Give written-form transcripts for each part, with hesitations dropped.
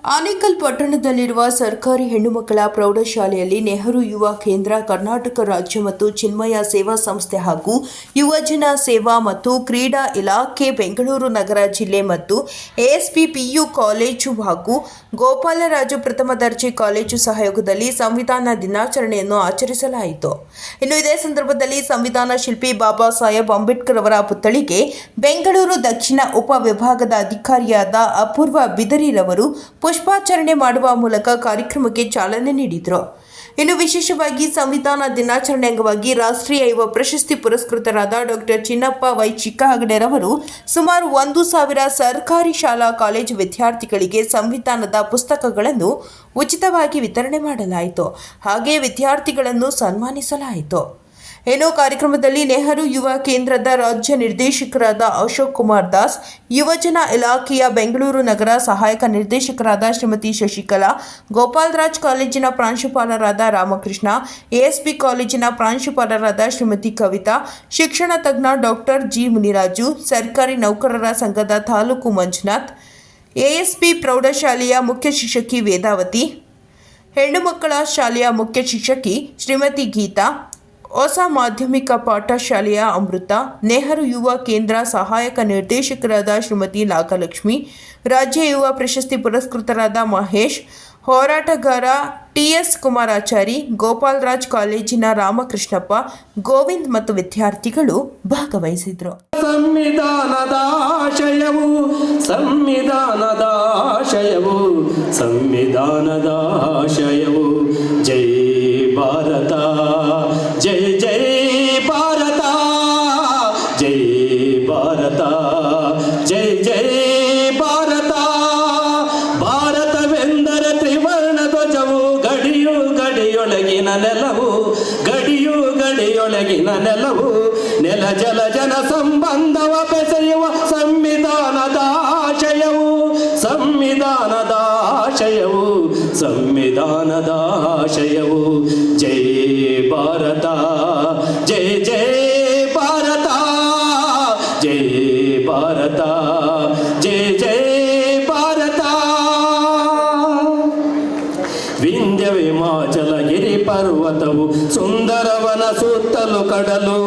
ಆನೇಕಲ್ ಪಟ್ಟಣದಲ್ಲಿರುವ ಸರ್ಕಾರಿ ಹೆಣ್ಣುಮಕ್ಕಳ ಪ್ರೌಢಶಾಲೆಯಲ್ಲಿ ನೆಹರು ಯುವ ಕೇಂದ್ರ, ಕರ್ನಾಟಕ ರಾಜ್ಯ ಮತ್ತು ಚಿನ್ಮಯ ಸೇವಾ ಸಂಸ್ಥೆ ಹಾಗೂ ಯುವಜನ ಸೇವಾ ಮತ್ತು ಕ್ರೀಡಾ ಇಲಾಖೆ, ಬೆಂಗಳೂರು ನಗರ ಜಿಲ್ಲೆ ಮತ್ತು ಎಎಸ್ಪಿ ಪಿಯು ಕಾಲೇಜು ಹಾಗೂ ಗೋಪಾಲರಾಜು ಪ್ರಥಮ ದರ್ಜೆ ಕಾಲೇಜು ಸಹಯೋಗದಲ್ಲಿ ಸಂವಿಧಾನ ದಿನಾಚರಣೆಯನ್ನು ಆಚರಿಸಲಾಯಿತು. ಇನ್ನು ಇದೇ ಸಂದರ್ಭದಲ್ಲಿ ಸಂವಿಧಾನ ಶಿಲ್ಪಿ ಬಾಬಾ ಸಾಹೇಬ್ ಅಂಬೇಡ್ಕರ್ ಅವರ ಪುತ್ಥಳಿಗೆ ಬೆಂಗಳೂರು ದಕ್ಷಿಣ ಉಪವಿಭಾಗದ ಅಧಿಕಾರಿಯಾದ ಅಪೂರ್ವ ಬಿದರಿರವರು ಪುಷ್ಪಾಚರಣೆ ಮಾಡುವ ಮೂಲಕ ಕಾರ್ಯಕ್ರಮಕ್ಕೆ ಚಾಲನೆ ನೀಡಿದರು. ಇನ್ನು ವಿಶೇಷವಾಗಿ ಸಂವಿಧಾನ ದಿನಾಚರಣೆ ಅಂಗವಾಗಿ ರಾಷ್ಟ್ರೀಯ ಯುವ ಪ್ರಶಸ್ತಿ ಪುರಸ್ಕೃತರಾದ ಡಾಕ್ಟರ್ ಚಿನ್ನಪ್ಪ ವೈ ಚಿಕ್ಕಹಗಡೆರವರು ಸುಮಾರು 1,000 ಸರ್ಕಾರಿ ಶಾಲಾ ಕಾಲೇಜು ವಿದ್ಯಾರ್ಥಿಗಳಿಗೆ ಸಂವಿಧಾನದ ಪುಸ್ತಕಗಳನ್ನು ಉಚಿತವಾಗಿ ವಿತರಣೆ ಮಾಡಲಾಯಿತು. ಹಾಗೆಯೇ ವಿದ್ಯಾರ್ಥಿಗಳನ್ನು ಸನ್ಮಾನಿಸಲಾಯಿತು. ಇನ್ನು ಕಾರ್ಯಕ್ರಮದಲ್ಲಿ ನೆಹರು ಯುವ ಕೇಂದ್ರದ ರಾಜ್ಯ ನಿರ್ದೇಶಕರಾದ ಅಶೋಕ್ ಕುಮಾರ್ ದಾಸ್, ಯುವಜನ ಇಲಾಖೆಯ ಬೆಂಗಳೂರು ನಗರ ಸಹಾಯಕ ನಿರ್ದೇಶಕರಾದ ಶ್ರೀಮತಿ ಶಶಿಕಲಾ, ಗೋಪಾಲರಾಜ್ ಕಾಲೇಜಿನ ಪ್ರಾಂಶುಪಾಲರಾದ ರಾಮಕೃಷ್ಣ, ಎಎಸ್ಪಿ ಕಾಲೇಜಿನ ಪ್ರಾಂಶುಪಾಲರಾದ ಶ್ರೀಮತಿ ಕವಿತಾ, ಶಿಕ್ಷಣ ತಜ್ಞ ಡಾಕ್ಟರ್ ಜಿ ಮುನಿರಾಜು, ಸರ್ಕಾರಿ ನೌಕರರ ಸಂಘದ ತಾಲೂಕು ಮಂಜುನಾಥ್, ಎಎಸ್ಪಿ ಪ್ರೌಢಶಾಲೆಯ ಮುಖ್ಯ ಶಿಕ್ಷಕಿ ವೇದಾವತಿ, ಹೆಣ್ಣು ಮಕ್ಕಳ ಶಾಲೆಯ ಮುಖ್ಯ ಶಿಕ್ಷಕಿ ಶ್ರೀಮತಿ ಗೀತಾ, ಹೊಸ ಮಾಧ್ಯಮಿಕ ಪಾಠಶಾಲೆಯ ಅಮೃತ, ನೆಹರು ಯುವ ಕೇಂದ್ರ ಸಹಾಯಕ ನಿರ್ದೇಶಕರಾದ ಶ್ರೀಮತಿ ನಾಗಲಕ್ಷ್ಮಿ, ರಾಜ್ಯ ಯುವ ಪ್ರಶಸ್ತಿ ಪುರಸ್ಕೃತರಾದ ಮಹೇಶ್, ಹೋರಾಟಗಾರ ಟಿಎಸ್ ಕುಮಾರಾಚಾರಿ, ಗೋಪಾಲರಾಜ್ ಕಾಲೇಜಿನ ರಾಮಕೃಷ್ಣಪ್ಪ, ಗೋವಿಂದ್ ಮತ್ತು ವಿದ್ಯಾರ್ಥಿಗಳು ಭಾಗವಹಿಸಿದರು. ಸಂವಿಧಾನದ ಆಶಯವು ಸಂವಿಧಾನದ ಆಶಯವು ಸಂವಿಧಾನದ ಆಶಯವು ಜೈ ಭಾರತ, ಜೈ ಜೈ ಭಾರತ, ಜೈ ಭಾರತ, ಜೈ ಜೈ ಭಾರತ. ಭಾರತವೆಂದರೆ ತ್ರಿವರ್ಣ ಧ್ವಜವು, ಗಡಿಯು ಗಡಿಯೊಳಗಿನ ನೆಲವು, ಗಡಿಯು ಗಡಿಯೊಳಗಿನ ನೆಲವು, ನೆಲ ಜಲ ಜನ ಸಂಬಂಧವ ಬೆಸೆಯುವ ಸಂವಿಧಾನದ ಆಶಯವು, ಸಂವಿಧಾನದ ಆಶಯವು, ಸಂವಿಧಾನದ ಆಶಯವು. ಜೈ ಭಾರತ, ಜೈ ಜೈ ಭಾರತ, ಜೈ ಭಾರತ, ಜೈ ಜೈ ಭಾರತ. ವಿಂಧ್ಯ ವಿಮಾಚಲ ಗಿರಿ ಪರ್ವತವು, ಸುಂದರವನ ಸುತ್ತಲೂ ಕಡಲು,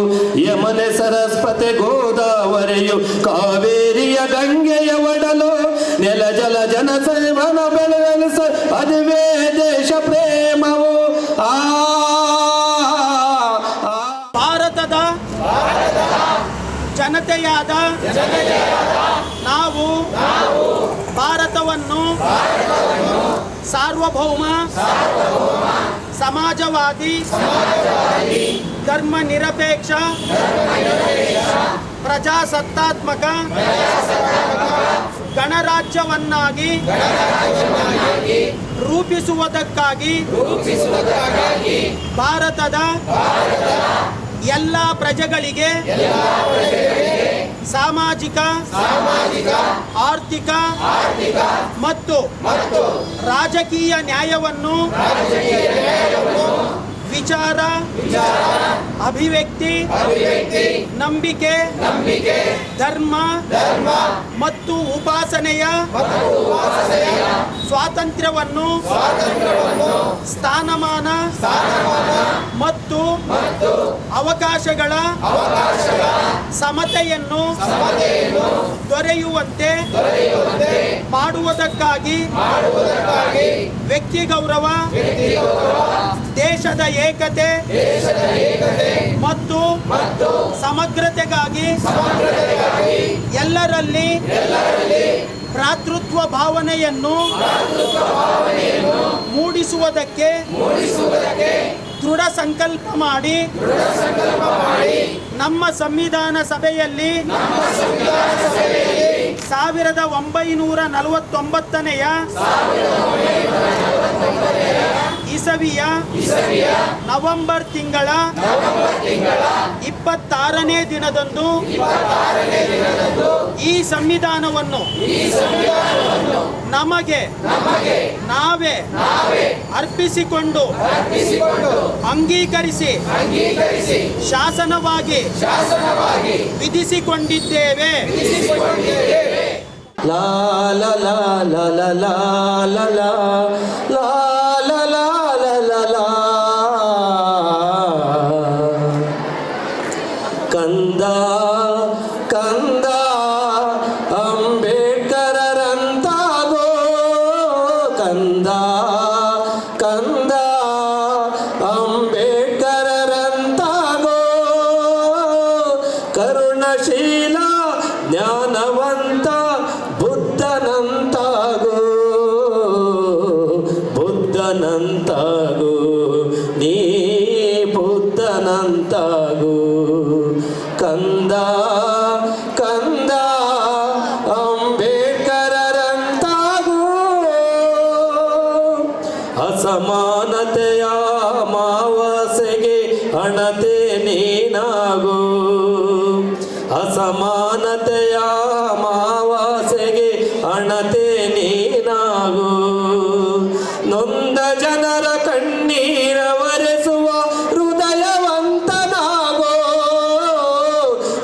ಯಮನೆ ಸರಸ್ವತಿ ಗೋದಾವರಿಯು, ಕಾವೇರಿಯ ಗಂಗೆಯ ಒಡಲು, ನೆಲ ಜಲ ಜನ ಸೇವನ ಬೆಳೆಸ ಅದುವೇ ದೇಶ ಪ್ರೇಮವು. ಭಾರತದ ಜನತೆಯಾದ ನಾವು ಭಾರತವನ್ನು ಸಾರ್ವಭೌಮ ಸಮಾಜವಾದಿ ಧರ್ಮ ನಿರಪೇಕ್ಷ ಪ್ರಜಾಸತ್ತಾತ್ಮಕ ಗಣರಾಜ್ಯವನ್ನಾಗಿ ರೂಪಿಸುವುದಕ್ಕಾಗಿ ಭಾರತದ ಎಲ್ಲ ಪ್ರಜೆಗಳಿಗೆ ಸಾಮಾಜಿಕ ಆರ್ಥಿಕ ಮತ್ತು ರಾಜಕೀಯ ನ್ಯಾಯವನ್ನು ವಿಚಾರ ಅಭಿವ್ಯಕ್ತಿ ನಂಬಿಕೆ ಧರ್ಮ ಮತ್ತು ಉಪಾಸನೆಯ ಸ್ವಾತಂತ್ರ್ಯವನ್ನು ಸ್ಥಾನಮಾನ ಮತ್ತು ಅವಕಾಶಗಳ ಸಮತೆಯನ್ನು ದೊರೆಯುವಂತೆ ಮಾಡುವುದಕ್ಕಾಗಿ ವ್ಯಕ್ತಿ ಗೌರವ, ದೇಶದ ಏಕತೆ ಮತ್ತು ಸಮಗ್ರತೆಗಾಗಿ ಎಲ್ಲರಲ್ಲಿ ಭ್ರಾತೃತ್ವ ಭಾವನೆಯನ್ನು ಮೂಡಿಸುವುದಕ್ಕೆ ದೃಢ ಸಂಕಲ್ಪ ಮಾಡಿ ನಮ್ಮ ಸಂವಿಧಾನ ಸಭೆಯಲ್ಲಿ 1949ನೇ ಇಸವಿಯ ನವೆಂಬರ್ ತಿಂಗಳ 26ನೇ ದಿನದಂದು ಈ ಸಂವಿಧಾನವನ್ನು ನಮಗೆ ನಾವೇ ಅರ್ಪಿಸಿಕೊಂಡು ಅಂಗೀಕರಿಸಿ ಶಾಸನವಾಗಿ ವಿಧಿಸಿಕೊಂಡಿದ್ದೇವೆ. ಲಾ ಲಾ ಲಾ ಲಾ ಲಾ ಲಾ ಲಾ ಲಾ ಲಾ ಲಾ ಲಾ ಲಾ ಲಾ ಲಾ. ಕಂದ ಕಂದ ಅಂಬೇಡ್ಕರರಂತಾಗೋ, ಕಂದ ಕಂದ ಅಂಬೇಡ್ಕರರಂತಾಗೋ, ಕರುಣಶೀಲ ಜ್ಞಾನವಂತ ಬುದ್ಧನಂತಾಗೋ, ಬುದ್ಧನಂತಾಗೋ, ನೀ ಬುದ್ಧನಂತಾಗೋ. ಕಂದ ಕಂದ ಅಂಬೇಡ್ಕರರಂತಾಗೋ, ಅಸಮಾನತೆಯ ಮಾವಸೆಗೆ ಅಣತೆ ನೀನಾಗೋ, ಅಸಮಾನತೆಯ ಮಾವಾಸೆಗೆ ಅಣತೆ ನೀನಾಗೋ. ನೊಂದ ಜನರ ಕಣ್ಣೀರ ಒರೆಸುವ ಹೃದಯವಂತನಾಗೋ,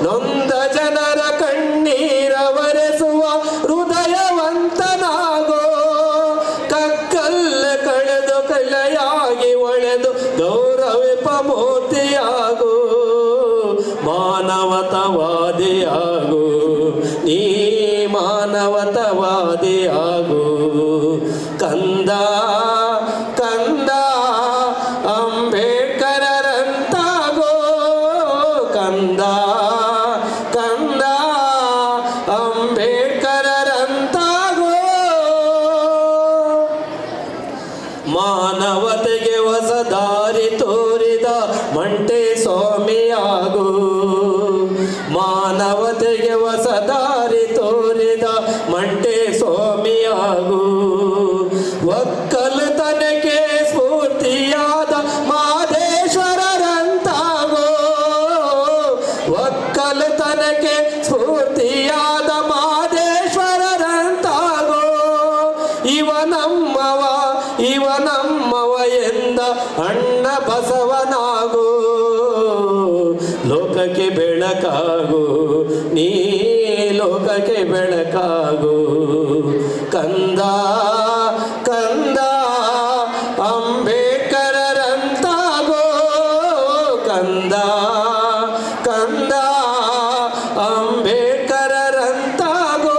ನೊಂದ ಜನರ ಕಣ್ಣೀರ ಒರೆಸುವ ಹೃದಯವಂತನಾಗೋ. ಕಕ್ಕಲ್ಲ ಕಳೆದು ಕಲೆಯಾಗಿ ಒಳೆದು ಗೌರವಿಪ ಮೂರ್ತಿಯಾಗೋ, ಮಾನವತವಾದಿಯಾಗೋ, ನೀ ಮಾನವತವಾದಿಯಾಗೋ. ಕಂದ ಕಂದ ಅಂಬೇಡ್ಕರರಂತಾಗೋ, ಕಂದ ಕಂದ ಅಂಬೇಡ್ಕರರಂತಾಗೋ. ಮಾನವತೆಗೆ ಹೊಸ ದಾರಿ ತೋರಿದ ಮಂಟೆ ಸ್ವಾಮಿಯಾಗೋ, ಮಾನವತೆಗೆ ಹೊಸ ದಾರಿ ತೋರಿದ ಮಂಟೆ ಸ್ವಾಮಿಯಾಗೋ. ಒಕ್ಕಲುತನಕ್ಕೆ ಸ್ಫೂರ್ತಿಯಾದ ಮಾದೇಶ್ವರರಂತಾಗೋ, ಒಕ್ಕಲುತನಕ್ಕೆ ಸ್ಫೂರ್ತಿಯಾದ ಮಾದೇಶ್ವರರಂತಾಗೋ. ಇವನಮ್ಮವ ಇವನಮ್ಮವ ಎಂದ ಅಣ್ಣ ಬಸವನಾಗೋ, ಲೋಕಕ್ಕೆ ಬೆಳಕಾಗೋ, ನೀ ಲೋಕಕ್ಕೆ ಬೆಳಕಾಗೋ. ಕಂದ ಕಂದ ಅಂಬೇಡ್ಕರರಂತಾಗೋ, ಕಂದ ಕಂದ ಅಂಬೇಡ್ಕರರಂತಾಗೋ.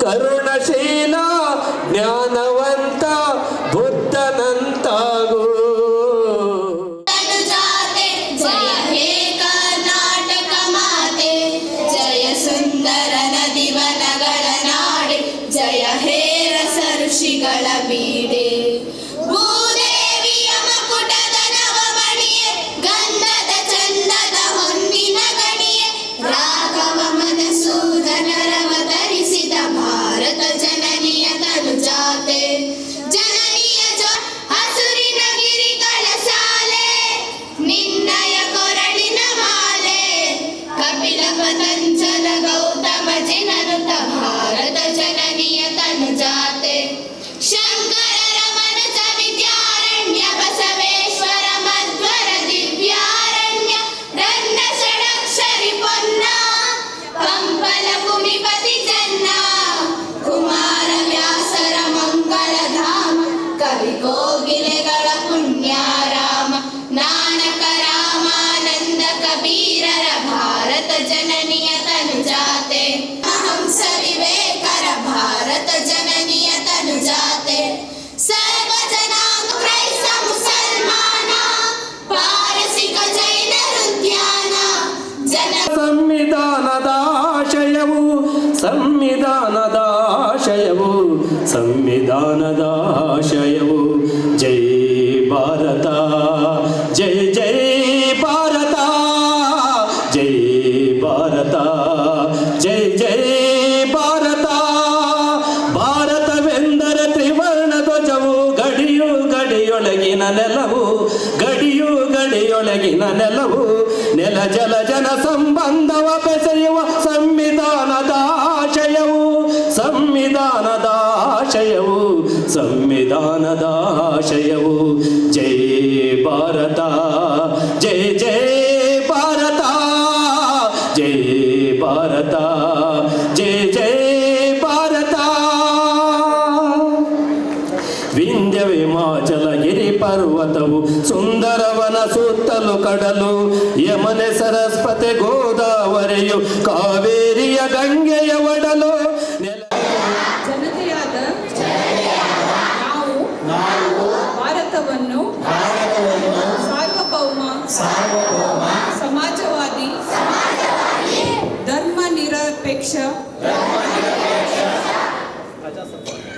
ಕರುಣಶೀಲ ಜ್ಞಾನವಂತ ಬುದ್ಧನಂತಾಗೋ. ಜಯ ಹೇ ಕರ್ನಾಟಕ ಮಾತೆ, ಜಯ ಸುಂದರ ನದಿವನಗಳ ನಾಡೆ, ಜಯ ಹೇ ರಸ ಋಷಿಗಳ ಬೀಡೆ. ಭೂದೇವಿಯ ಮಕುಟದ ನವಮಣಿಯೇ, ಗಂಧದ ಚಂದದ ಹೊನ್ನಿನ ಗಣಿಯೇ, ರಾಘವ ಮಧುಸೂದನರವತರಿಸಿದ ಭಾರತ ಜನನಿಯ ತನುಜಾತೆ. ಜನನಿಯ ಹಸುರಿನ ಗಿರಿಗಳ ಸಾಲೆ, ನಿನ್ನಯ ಕೊರಳಿನ ಮಾಲೆ, ಕಪಿಲ ಪತಂಜಲ ಗೌತಮ ಜಿನನುತ ಭಾರತ ಜನನಿಯ ತನುಜಾತೆ. ಶಂಕರ ರಮಣ ವಿದ್ಯಾರಣ್ಯ, ಬಸವೇಶ್ವರ ಮಧ್ವರ ದಿವ್ಯಾರಣ್ಯ, ರನ್ನ ಷಡಕ್ಷರಿ ಪೊನ್ನ, ಪಂಪನ ಭೂಮಿಪತಿ ಜನ್ನ, ಕುಮಾರ ವ್ಯಾಸರ ಮಂಗಳಧಾಮ, ಕವಿ ಕೋಗಿಲೆಗಳ ಪುಣ್ಯಾರಾಮ, ನಾನಕ ರಾಮಾನಂದ ಕಬೀರರ ಭಾರತ ಜನನಿಯ ತನುಜಾತೆ. ಹಂಸ ವಿವೇಕರ ಭಾರತ ಜನನಿಯ ತನುಜಾತೆ. ಸರ್ವ ಜನಾಂಗ ಕ್ರೈಸ್ತ ಮುಸಲ್ಮಾನ, ಪಾರಸಿಕ ಜೈನರುದ್ಯಾನ, ಜನ ಸಂವಿಧಾನದ ಆಶಯವು ಸಂವಿಧಾನದ ಆಶಯವು ಸಂವಿಧಾನದ ಆಶಯವು. ಜೈ ಭಾರತ ಜೈ ಜೈ ಭಾರತ, ಜೈ ಭಾರತ ಜೈ ಜೈ ಭಾರತ. ಭಾರತವೆಂದರೆ ತ್ರಿವರ್ಣ ಧ್ವಜವು, ಗಡಿಯು ಗಡಿಯೊಳಗಿನ ನೆಲವು, ಗಡಿಯು ಗಡಿಯೊಳಗಿನ ನೆಲವು. ನೆಲ ಜಲ ಜನ ಸಂಬಂಧವ ಬೆಸೆಯುವ ಸಂವಿಧಾನದ ಆಶಯವು, ಸಂವಿಧಾನದ ಆಶಯವು, ಸಂವಿಧಾನದ ಆಶಯವು. ಜೈ ಭಾರತ ಜೈ ಜೈ ಭಾರತ, ಜೈ ಭಾರತ ಜೈ ಜೈ ವಿಂಧ್ಯ ವಿಮಾಚಲ ಗಿರಿ ಪರ್ವತವು ಸುಂದರವನ ಸುತ್ತಲೂ ಕಡಲು ಯಮನೆ ಸರಸ್ವತಿ ಗೋದಾವರಿಯು ಕಾವೇರಿಯ ಗಂಗೆಯ ಒಡಲು ಜನತೆಯಾದ ನಾವು ಭಾರತವನ್ನು ಸಾರ್ವಭೌಮ ಸಮಾಜವಾದಿ ಧರ್ಮ ನಿರಪೇಕ್ಷ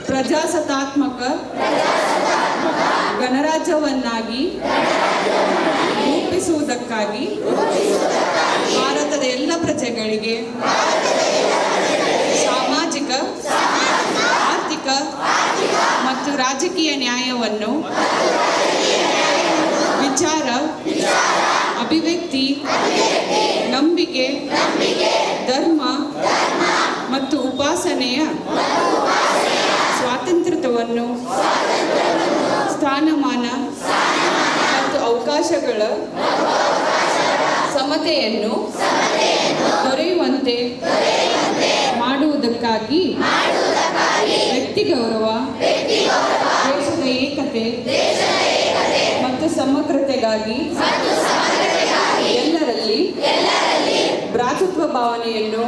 ಪ್ರಜಾಸತ್ತಾತ್ಮಕ ಗಣರಾಜ್ಯವನ್ನಾಗಿ ರೂಪಿಸುವುದಕ್ಕಾಗಿ ಭಾರತದ ಎಲ್ಲ ಪ್ರಜೆಗಳಿಗೆ ಸಾಮಾಜಿಕ ಆರ್ಥಿಕ ಮತ್ತು ರಾಜಕೀಯ ನ್ಯಾಯವನ್ನು ವಿಚಾರ ಅಭಿವ್ಯಕ್ತಿ ನಂಬಿಕೆ ಧರ್ಮ ಮತ್ತು ಉಪಾಸನೆಯ ಸ್ವಾತಂತ್ರ್ಯವನ್ನು ಸ್ಥಾನಮಾನ ಮತ್ತು ಅವಕಾಶಗಳ ಸಮತೆಯನ್ನು ದೊರೆಯುವಂತೆ ಮಾಡುವುದಕ್ಕಾಗಿ ವ್ಯಕ್ತಿ ಗೌರವ ದೇಶದ ಏಕತೆ ಮತ್ತು ಸಮಗ್ರತೆಗಾಗಿ ಎಲ್ಲರಲ್ಲಿ ಭ್ರಾತೃತ್ವ ಭಾವನೆಯನ್ನು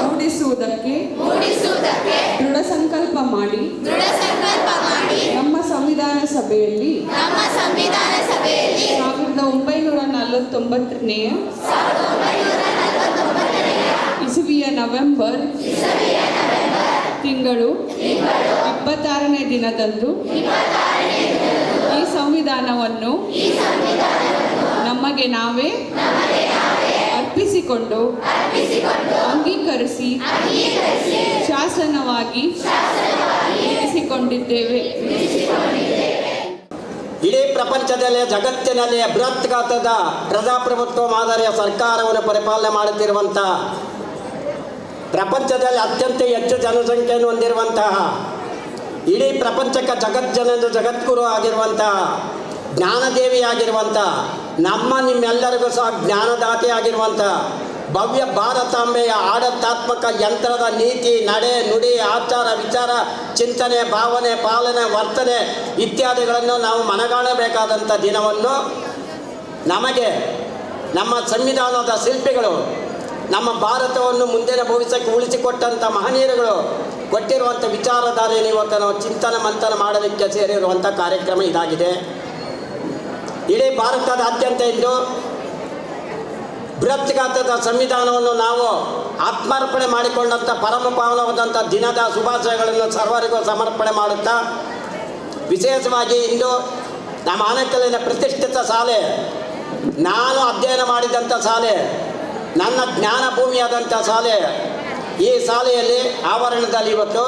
ಮೂಡಿಸುವುದಕ್ಕೆ ದೃಢ ಸಂಕಲ್ಪ ಮಾಡಿ ನಮ್ಮ ಸಂವಿಧಾನ ಸಭೆಯಲ್ಲಿ 1949ನೇ ಇಸವಿಯ ನವೆಂಬರ್ ತಿಂಗಳು 26ನೇ ದಿನದಂದು ಈ ಸಂವಿಧಾನವನ್ನು ನಮಗೆ ನಾವೇ ಅರ್ಪಿಸಿಕೊಂಡು ಅಂಗೀಕರಿಸಿ ಶಾಸನವಾಗಿ ಇರಿಸಿಕೊಂಡಿದ್ದೇವೆ. ಇಡೀ ಪ್ರಪಂಚದಲ್ಲಿ ಜಗತ್ತಿನಲ್ಲಿ ಬೃಹತ್ ಗಾತ್ರದ ಪ್ರಜಾಪ್ರಭುತ್ವ ಮಾದರಿಯ ಸರ್ಕಾರವನ್ನು ಪರಿಪಾಲನೆ ಮಾಡುತ್ತಿರುವಂಥ ಪ್ರಪಂಚದಲ್ಲಿ ಅತ್ಯಂತ ಹೆಚ್ಚು ಜನಸಂಖ್ಯೆಯನ್ನು ಹೊಂದಿರುವಂತಹ ಇಡೀ ಪ್ರಪಂಚಕ್ಕೆ ಜಗದ್ಗುರು ಆಗಿರುವಂತಹ ಜ್ಞಾನದೇವಿ ಆಗಿರುವಂಥ ನಿಮ್ಮೆಲ್ಲರಿಗೂ ಸಹ ಜ್ಞಾನದಾತೆ ಆಗಿರುವಂಥ ಭವ್ಯ ಭಾರತಾಂಬೆಯ ಆಡಳಿತಾತ್ಮಕ ಯಂತ್ರದ ನೀತಿ ನಡೆ ನುಡಿ ಆಚಾರ ವಿಚಾರ ಚಿಂತನೆ ಭಾವನೆ ಪಾಲನೆ ವರ್ತನೆ ಇತ್ಯಾದಿಗಳನ್ನು ನಾವು ಮನಗಾಣಬೇಕಾದಂಥ ದಿನವನ್ನು ನಮಗೆ ನಮ್ಮ ಸಂವಿಧಾನದ ಶಿಲ್ಪಿಗಳು ನಮ್ಮ ಭಾರತವನ್ನು ಮುಂದಿನ ಭವಿಷ್ಯಕ್ಕೆ ಉಳಿಸಿಕೊಟ್ಟಂಥ ಮಹನೀಯರುಗಳು ಕೊಟ್ಟಿರುವಂಥ ವಿಚಾರಧಾರೆಯನ್ನು ಇವತ್ತು ನಾವು ಚಿಂತನೆ ಮಂಥನ ಮಾಡಲಿಕ್ಕೆ ಸೇರಿರುವಂಥ ಕಾರ್ಯಕ್ರಮ ಇದಾಗಿದೆ. ಇಡೀ ಭಾರತದಾದ್ಯಂತ ಇಂದು ಬೃಹತ್ ಗಾತ್ರದ ಸಂವಿಧಾನವನ್ನು ನಾವು ಆತ್ಮಾರ್ಪಣೆ ಮಾಡಿಕೊಂಡಂಥ ಪರಮ ಪಾವನವಾದಂಥ ದಿನದ ಶುಭಾಶಯಗಳನ್ನು ಸರ್ವರಿಗೂ ಸಮರ್ಪಣೆ ಮಾಡುತ್ತಾ, ವಿಶೇಷವಾಗಿ ಇಂದು ನಮ್ಮ ಆನೇಕಲ್ಲಿನ ಪ್ರತಿಷ್ಠಿತ ಶಾಲೆ, ನಾನು ಅಧ್ಯಯನ ಮಾಡಿದಂಥ ಶಾಲೆ, ನನ್ನ ಜ್ಞಾನ ಭೂಮಿಯಾದಂಥ ಶಾಲೆ, ಈ ಶಾಲೆಯಲ್ಲಿ ಆವರಣದಲ್ಲಿ ಇವತ್ತು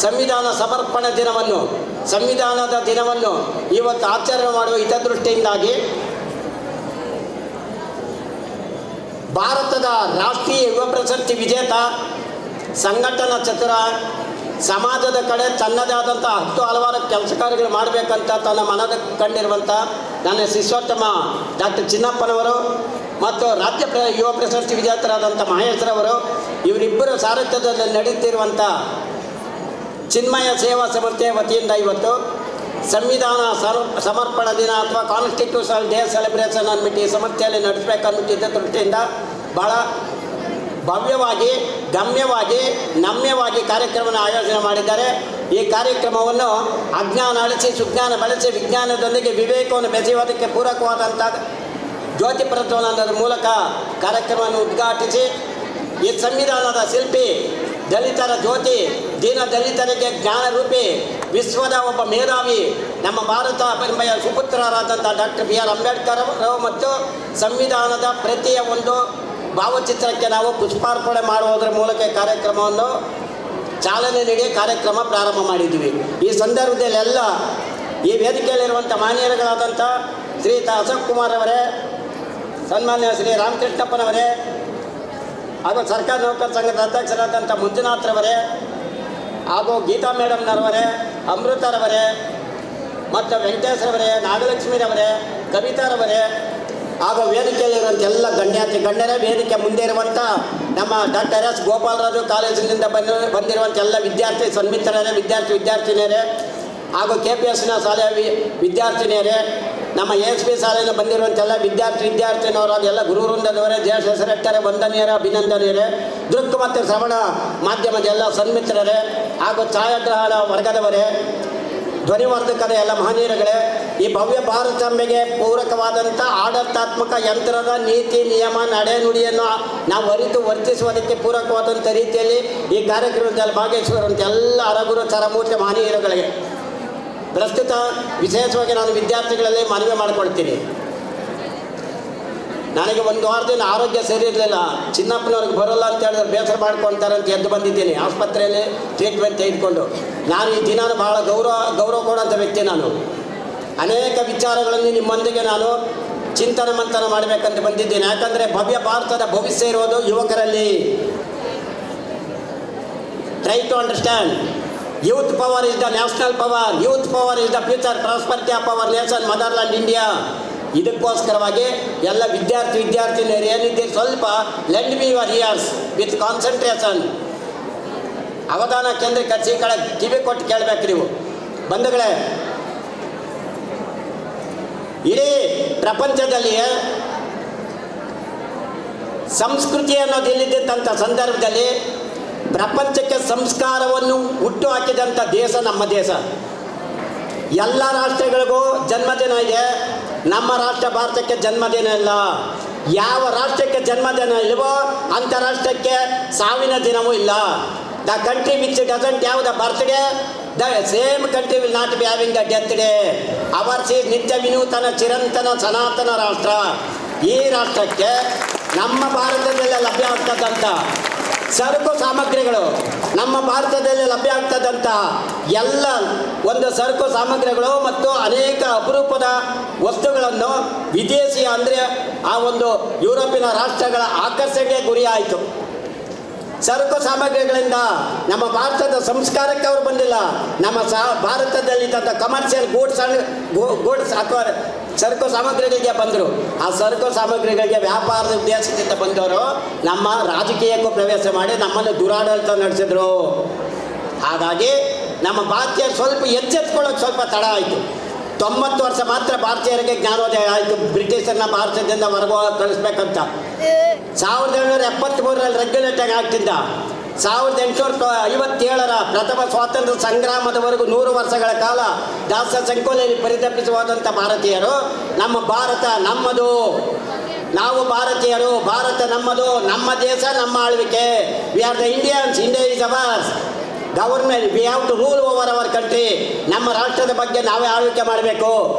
ಸಂವಿಧಾನ ಸಮರ್ಪಣೆ ದಿನವನ್ನು ಸಂವಿಧಾನದ ದಿನವನ್ನು ಇವತ್ತು ಆಚರಣೆ ಮಾಡುವ ಹಿತದೃಷ್ಟಿಯಿಂದಾಗಿ ಭಾರತದ ರಾಷ್ಟ್ರೀಯ ಯುವ ಪ್ರಶಸ್ತಿ ವಿಜೇತ, ಸಂಘಟನಾ ಚತುರ, ಸಮಾಜದ ಕಡೆ ತನ್ನದೇ ಆದಂಥ ಹಲವಾರು ಕೆಲಸ ಕಾರ್ಯಗಳು ಮಾಡಬೇಕಂತ ತನ್ನ ಮನದ ಕಂಡಿರುವಂಥ ನನ್ನ ಶಿಷ್ಯೋತ್ತಮ ಡಾಕ್ಟರ್ ಚಿನ್ನಪ್ಪನವರು ಮತ್ತು ರಾಜ್ಯ ಯುವ ಪ್ರಶಸ್ತಿ ವಿಜೇತರಾದಂಥ ಮಹೇಶ್ರವರು, ಇವರಿಬ್ಬರು ಸಾರಥ್ಯದಲ್ಲಿ ನಡೆಯುತ್ತಿರುವಂಥ ಚಿನ್ಮಯ ಸೇವಾ ಸಂಸ್ಥೆಯ ವತಿಯಿಂದ ಇವತ್ತು ಸಂವಿಧಾನ ಸಮರ್ಪಣಾ ದಿನ ಅಥವಾ ಕಾನ್ಸ್ಟಿಟ್ಯೂಷನಲ್ ಡೇ ಸೆಲೆಬ್ರೇಷನ್ ಅಂದ್ಬಿಟ್ಟು ಈ ಸಂಸ್ಥೆಯಲ್ಲಿ ನಡೆಸಬೇಕನ್ಬಿಟ್ಟಿದ್ದ ದೃಷ್ಟಿಯಿಂದ ಭಾಳ ಭವ್ಯವಾಗಿ ಗಮ್ಯವಾಗಿ ನಮ್ಯವಾಗಿ ಕಾರ್ಯಕ್ರಮವನ್ನು ಆಯೋಜನೆ ಮಾಡಿದ್ದಾರೆ. ಈ ಕಾರ್ಯಕ್ರಮವನ್ನು ಅಜ್ಞಾನ ಅಳಿಸಿ ಸುಜ್ಞಾನ ಬೆಳೆಸಿ ವಿಜ್ಞಾನದೊಂದಿಗೆ ವಿವೇಕವನ್ನು ಬೆಸೆಯುವುದಕ್ಕೆ ಪೂರಕವಾದಂಥ ಜ್ಯೋತಿ ಪ್ರಜ್ವಲನದ ಮೂಲಕ ಕಾರ್ಯಕ್ರಮವನ್ನು ಉದ್ಘಾಟಿಸಿ, ಈ ಸಂವಿಧಾನದ ಶಿಲ್ಪಿ, ದಲಿತರ ಜ್ಯೋತಿ, ದೀನ ದಲಿತರಿಗೆ ಜ್ಞಾನರೂಪಿ, ವಿಶ್ವದ ಒಬ್ಬ ಮೇಧಾವಿ, ನಮ್ಮ ಭಾರತ ಹೆಮ್ಮೆಯ ಸುಪುತ್ರರಾದಂಥ ಡಾಕ್ಟರ್ BR ಅಂಬೇಡ್ಕರ್ ಅವರು ಮತ್ತು ಸಂವಿಧಾನದ ಪ್ರತಿಯ ಒಂದು ಭಾವಚಿತ್ರಕ್ಕೆ ನಾವು ಪುಷ್ಪಾರ್ಪಣೆ ಮಾಡುವುದರ ಮೂಲಕ ಕಾರ್ಯಕ್ರಮವನ್ನು ಚಾಲನೆ ನೀಡಿ ಕಾರ್ಯಕ್ರಮ ಪ್ರಾರಂಭ ಮಾಡಿದ್ವಿ. ಈ ಸಂದರ್ಭದಲ್ಲಿ ಎಲ್ಲ ಈ ವೇದಿಕೆಯಲ್ಲಿರುವಂಥ ಮಾನ್ಯರುಗಳಾದಂಥ ಶ್ರೀಯುತ ಅಶೋಕ್ ಕುಮಾರ್ ಅವರೇ, ಸನ್ಮಾನ್ಯ ಶ್ರೀ ರಾಮಕೃಷ್ಣಪ್ಪನವರೇ, ಹಾಗೂ ಸರ್ಕಾರಿ ನೌಕರ ಸಂಘದ ಅಧ್ಯಕ್ಷರಾದಂಥ ಮಂಜುನಾಥ್ರವರೇ, ಹಾಗೂ ಗೀತಾ ಮೇಡಮ್ನವರೇ, ಅಮೃತರವರೇ ಮತ್ತು ವೆಂಕಟೇಶ್ವರವರೇ, ನಾಗಲಕ್ಷ್ಮೀರವರೇ, ಕವಿತಾರವರೇ, ಆಗ ವೇದಿಕೆಯಲ್ಲಿರುವಂಥ ಎಲ್ಲ ಗಣ್ಯಾತಿ ಗಣ್ಯರೇ, ವೇದಿಕೆ ಮುಂದೆ ಇರುವಂಥ ನಮ್ಮ ಡಾಕ್ಟರ್ ಎಸ್ ಗೋಪಾಲರಾಜು ಕಾಲೇಜಿನಿಂದ ಬಂದಿರುವಂಥ ಎಲ್ಲ ವಿದ್ಯಾರ್ಥಿ ಸನ್ಮಿತ್ರರೇ, ವಿದ್ಯಾರ್ಥಿನಿಯರೇ, ಹಾಗೂ KPSನ ಶಾಲೆಯ ವಿದ್ಯಾರ್ಥಿನಿಯರೇ, ನಮ್ಮ ASP ಶಾಲೆಯಿಂದ ಬಂದಿರುವಂಥ ಎಲ್ಲ ವಿದ್ಯಾರ್ಥಿನಿಯವರು, ಎಲ್ಲ ಗುರು ವೃಂದದವರೇ, ಜ್ಯೇಷ್ಠ ಹೆಸರೆಟ್ಟರೆ, ವಂದನೀಯರೇ, ಅಭಿನಂದನೀಯರೇ, ದೃಕ್ ಮತ್ತು ಶ್ರವಣ ಮಾಧ್ಯಮದ ಎಲ್ಲ ಸನ್ಮಿತ್ರರೇ, ಹಾಗೂ ಛಾಯಾಗ್ರಹಣ ವರ್ಗದವರೇ, ಧ್ವನಿವರ್ಧಕದ ಎಲ್ಲ ಮಹನೀಯರುಗಳೇ, ಈ ಭವ್ಯ ಭಾರತಾಂಬೆಗೆ ಪೂರಕವಾದಂಥ ಆಡಳಿತಾತ್ಮಕ ಯಂತ್ರದ ನೀತಿ ನಿಯಮ ನಡೆನುಡಿಯನ್ನು ನಾವು ಅರಿತು ವರ್ತಿಸುವುದಕ್ಕೆ ಪೂರಕವಾದಂಥ ರೀತಿಯಲ್ಲಿ ಈ ಕಾರ್ಯಕ್ರಮದಲ್ಲಿ ಭಾಗವಹಿಸುವಂಥ ಎಲ್ಲ ಅರಗುರು ಚರಮೂರ್ತಿ ಮಹನೀಯರುಗಳಿಗೆ ಪ್ರಸ್ತುತ ವಿಶೇಷವಾಗಿ ನಾನು ವಿದ್ಯಾರ್ಥಿಗಳಲ್ಲಿ ಮನವಿ ಮಾಡಿಕೊಳ್ತೀನಿ. ನನಗೆ ಒಂದು ವಾರದಿಂದ ಆರೋಗ್ಯ ಸರಿ ಇರಲಿಲ್ಲ. ಚಿನ್ನಪ್ಪನವ್ರಿಗೆ ಬರೋಲ್ಲ ಅಂತ ಹೇಳಿದ್ರೆ ಬೇಸರ ಮಾಡ್ಕೊಳ್ತಾರೆ ಅಂತ ಎದ್ದು ಬಂದಿದ್ದೀನಿ ಆಸ್ಪತ್ರೆಯಲ್ಲಿ ಟ್ರೀಟ್ಮೆಂಟ್ ತೆಗೆದುಕೊಂಡು. ನಾನು ಈ ದಿನ ಭಾಳ ಗೌರವ ಕೊಡೋಂಥ ವ್ಯಕ್ತಿ. ನಾನು ಅನೇಕ ವಿಚಾರಗಳನ್ನು ನಿಮ್ಮೊಂದಿಗೆ ನಾನು ಚಿಂತನೆ ಮಂಥನ ಮಾಡಬೇಕಂತ ಬಂದಿದ್ದೀನಿ. ಯಾಕಂದರೆ ಭವ್ಯ ಭಾರತದ ಭವಿಷ್ಯ ಇರೋದು ಯುವಕರಲ್ಲಿ. Try to understand. Youth power is the national power. Youth power is the future prosperity of our nation motherland India. ಇದಕ್ಕೋಸ್ಕರವಾಗಿ ಎಲ್ಲ ವಿದ್ಯಾರ್ಥಿನಿಯರು ಏನಿದ್ದೀರಿ, ಸ್ವಲ್ಪ lend me your ears with concentration, ಅವಧಾನ ಕೇಂದ್ರೀಕರಿಸಿ ಕಿವಿ ಕೊಟ್ಟು ಕೇಳಬೇಕು ನೀವು ಬಂಧುಗಳೇ. ಇಡೀ ಪ್ರಪಂಚದಲ್ಲಿಯೇ ಸಂಸ್ಕೃತಿ ಅನ್ನೋದು ಇಲ್ಲಿದ್ದಂಥ ಸಂದರ್ಭದಲ್ಲಿ ಪ್ರಪಂಚಕ್ಕೆ ಸಂಸ್ಕಾರವನ್ನು ಹುಟ್ಟು ಹಾಕಿದಂಥ ದೇಶ ನಮ್ಮ ದೇಶ. ಎಲ್ಲ ರಾಷ್ಟ್ರಗಳಿಗೂ ಜನ್ಮದಿನ ಇದೆ, ನಮ್ಮ ರಾಷ್ಟ್ರ ಭಾರತಕ್ಕೆ ಜನ್ಮದಿನ ಇಲ್ಲ. ಯಾವ ರಾಷ್ಟ್ರಕ್ಕೆ ಜನ್ಮದಿನ ಇಲ್ವೋ ಅಂಥ ರಾಷ್ಟ್ರಕ್ಕೆ ಸಾವಿನ ದಿನವೂ ಇಲ್ಲ. The country which doesn't have the birthday, the same country will not be having the death day. Hours is ನಿತ್ಯ ವಿನೂತನ ಚಿರಂತನ ಸನಾತನ ರಾಷ್ಟ್ರ. ಈ ರಾಷ್ಟ್ರಕ್ಕೆ ನಮ್ಮ ಭಾರತದಲ್ಲಿ ಲಭ್ಯ ಆಗ್ತದಂಥ ಸರಕು ಸಾಮಗ್ರಿಗಳು, ನಮ್ಮ ಭಾರತದಲ್ಲಿ ಲಭ್ಯ ಆಗ್ತದಂಥ ಎಲ್ಲ ಒಂದು ಸರಕು ಸಾಮಗ್ರಿಗಳು ಮತ್ತು ಅನೇಕ ಅಪರೂಪದ ವಸ್ತುಗಳನ್ನು ವಿದೇಶಿ ಅಂದರೆ ಆ ಒಂದು ಯುರೋಪಿನ ರಾಷ್ಟ್ರಗಳ ಆಕರ್ಷಣೆಗೆ ಗುರಿಯಾಯಿತು. ಸರಕು ಸಾಮಗ್ರಿಗಳಿಂದ ನಮ್ಮ ಭಾರತದ ಸಂಸ್ಕಾರಕ್ಕೆ ಅವರು ಬಂದಿಲ್ಲ. ನಮ್ಮ ಭಾರತದಲ್ಲಿ ಕಮರ್ಷಿಯಲ್ ಗೂಡ್ಸ್ ಅಥವಾ ಸರಕು ಸಾಮಗ್ರಿಗಳಿಗೆ ಬಂದರು. ಆ ಸರಕು ಸಾಮಗ್ರಿಗಳಿಗೆ ವ್ಯಾಪಾರದ ಉದ್ದೇಶದಿಂದ ಬಂದವರು ನಮ್ಮ ರಾಜಕೀಯಕ್ಕೂ ಪ್ರವೇಶ ಮಾಡಿ ನಮ್ಮನ್ನು ದುರಾಡಳಿತ ನಡೆಸಿದ್ರು. ಹಾಗಾಗಿ ನಮ್ಮ ಭಾರತೀಯರು ಸ್ವಲ್ಪ ಎಚ್ಚೆತ್ಕೊಳ್ಳೋಕೆ ಸ್ವಲ್ಪ ತಡ ಆಯಿತು. 90 ವರ್ಷ ಮಾತ್ರ ಭಾರತೀಯರಿಗೆ ಜ್ಞಾನೋದಯ ಆಯಿತು ಬ್ರಿಟಿಷರನ್ನ ಭಾರತದಿಂದ ಹೊರಗೆ ಕಳಿಸ್ಬೇಕಂತ. 1773ರಲ್ಲಿ ರೆಗ್ಯುಲೇಟಿಂಗ್ ಆ್ಯಕ್ಟಿಂದ 1857ರ ಪ್ರಥಮ ಸ್ವಾತಂತ್ರ್ಯ ಸಂಗ್ರಾಮದವರೆಗೂ 100 ವರ್ಷಗಳ ಕಾಲ ದಾಸ ಸಂಕೋಲೆಯಲ್ಲಿ ಪರಿತಪಿಸುವಾದಂಥ ಭಾರತೀಯರು ನಮ್ಮ ಭಾರತ ನಮ್ಮದು, ನಾವು ಭಾರತೀಯರು, ಭಾರತ ನಮ್ಮದು, ನಮ್ಮ ದೇಶ ನಮ್ಮ ಆಳ್ವಿಕೆ, we are the Indians, India is ours government, we have to rule over our country. ನಮ್ಮ ರಾಷ್ಟ್ರದ ಬಗ್ಗೆ ನಾವೇ ಆಳ್ವಿಕೆ ಮಾಡಬೇಕು,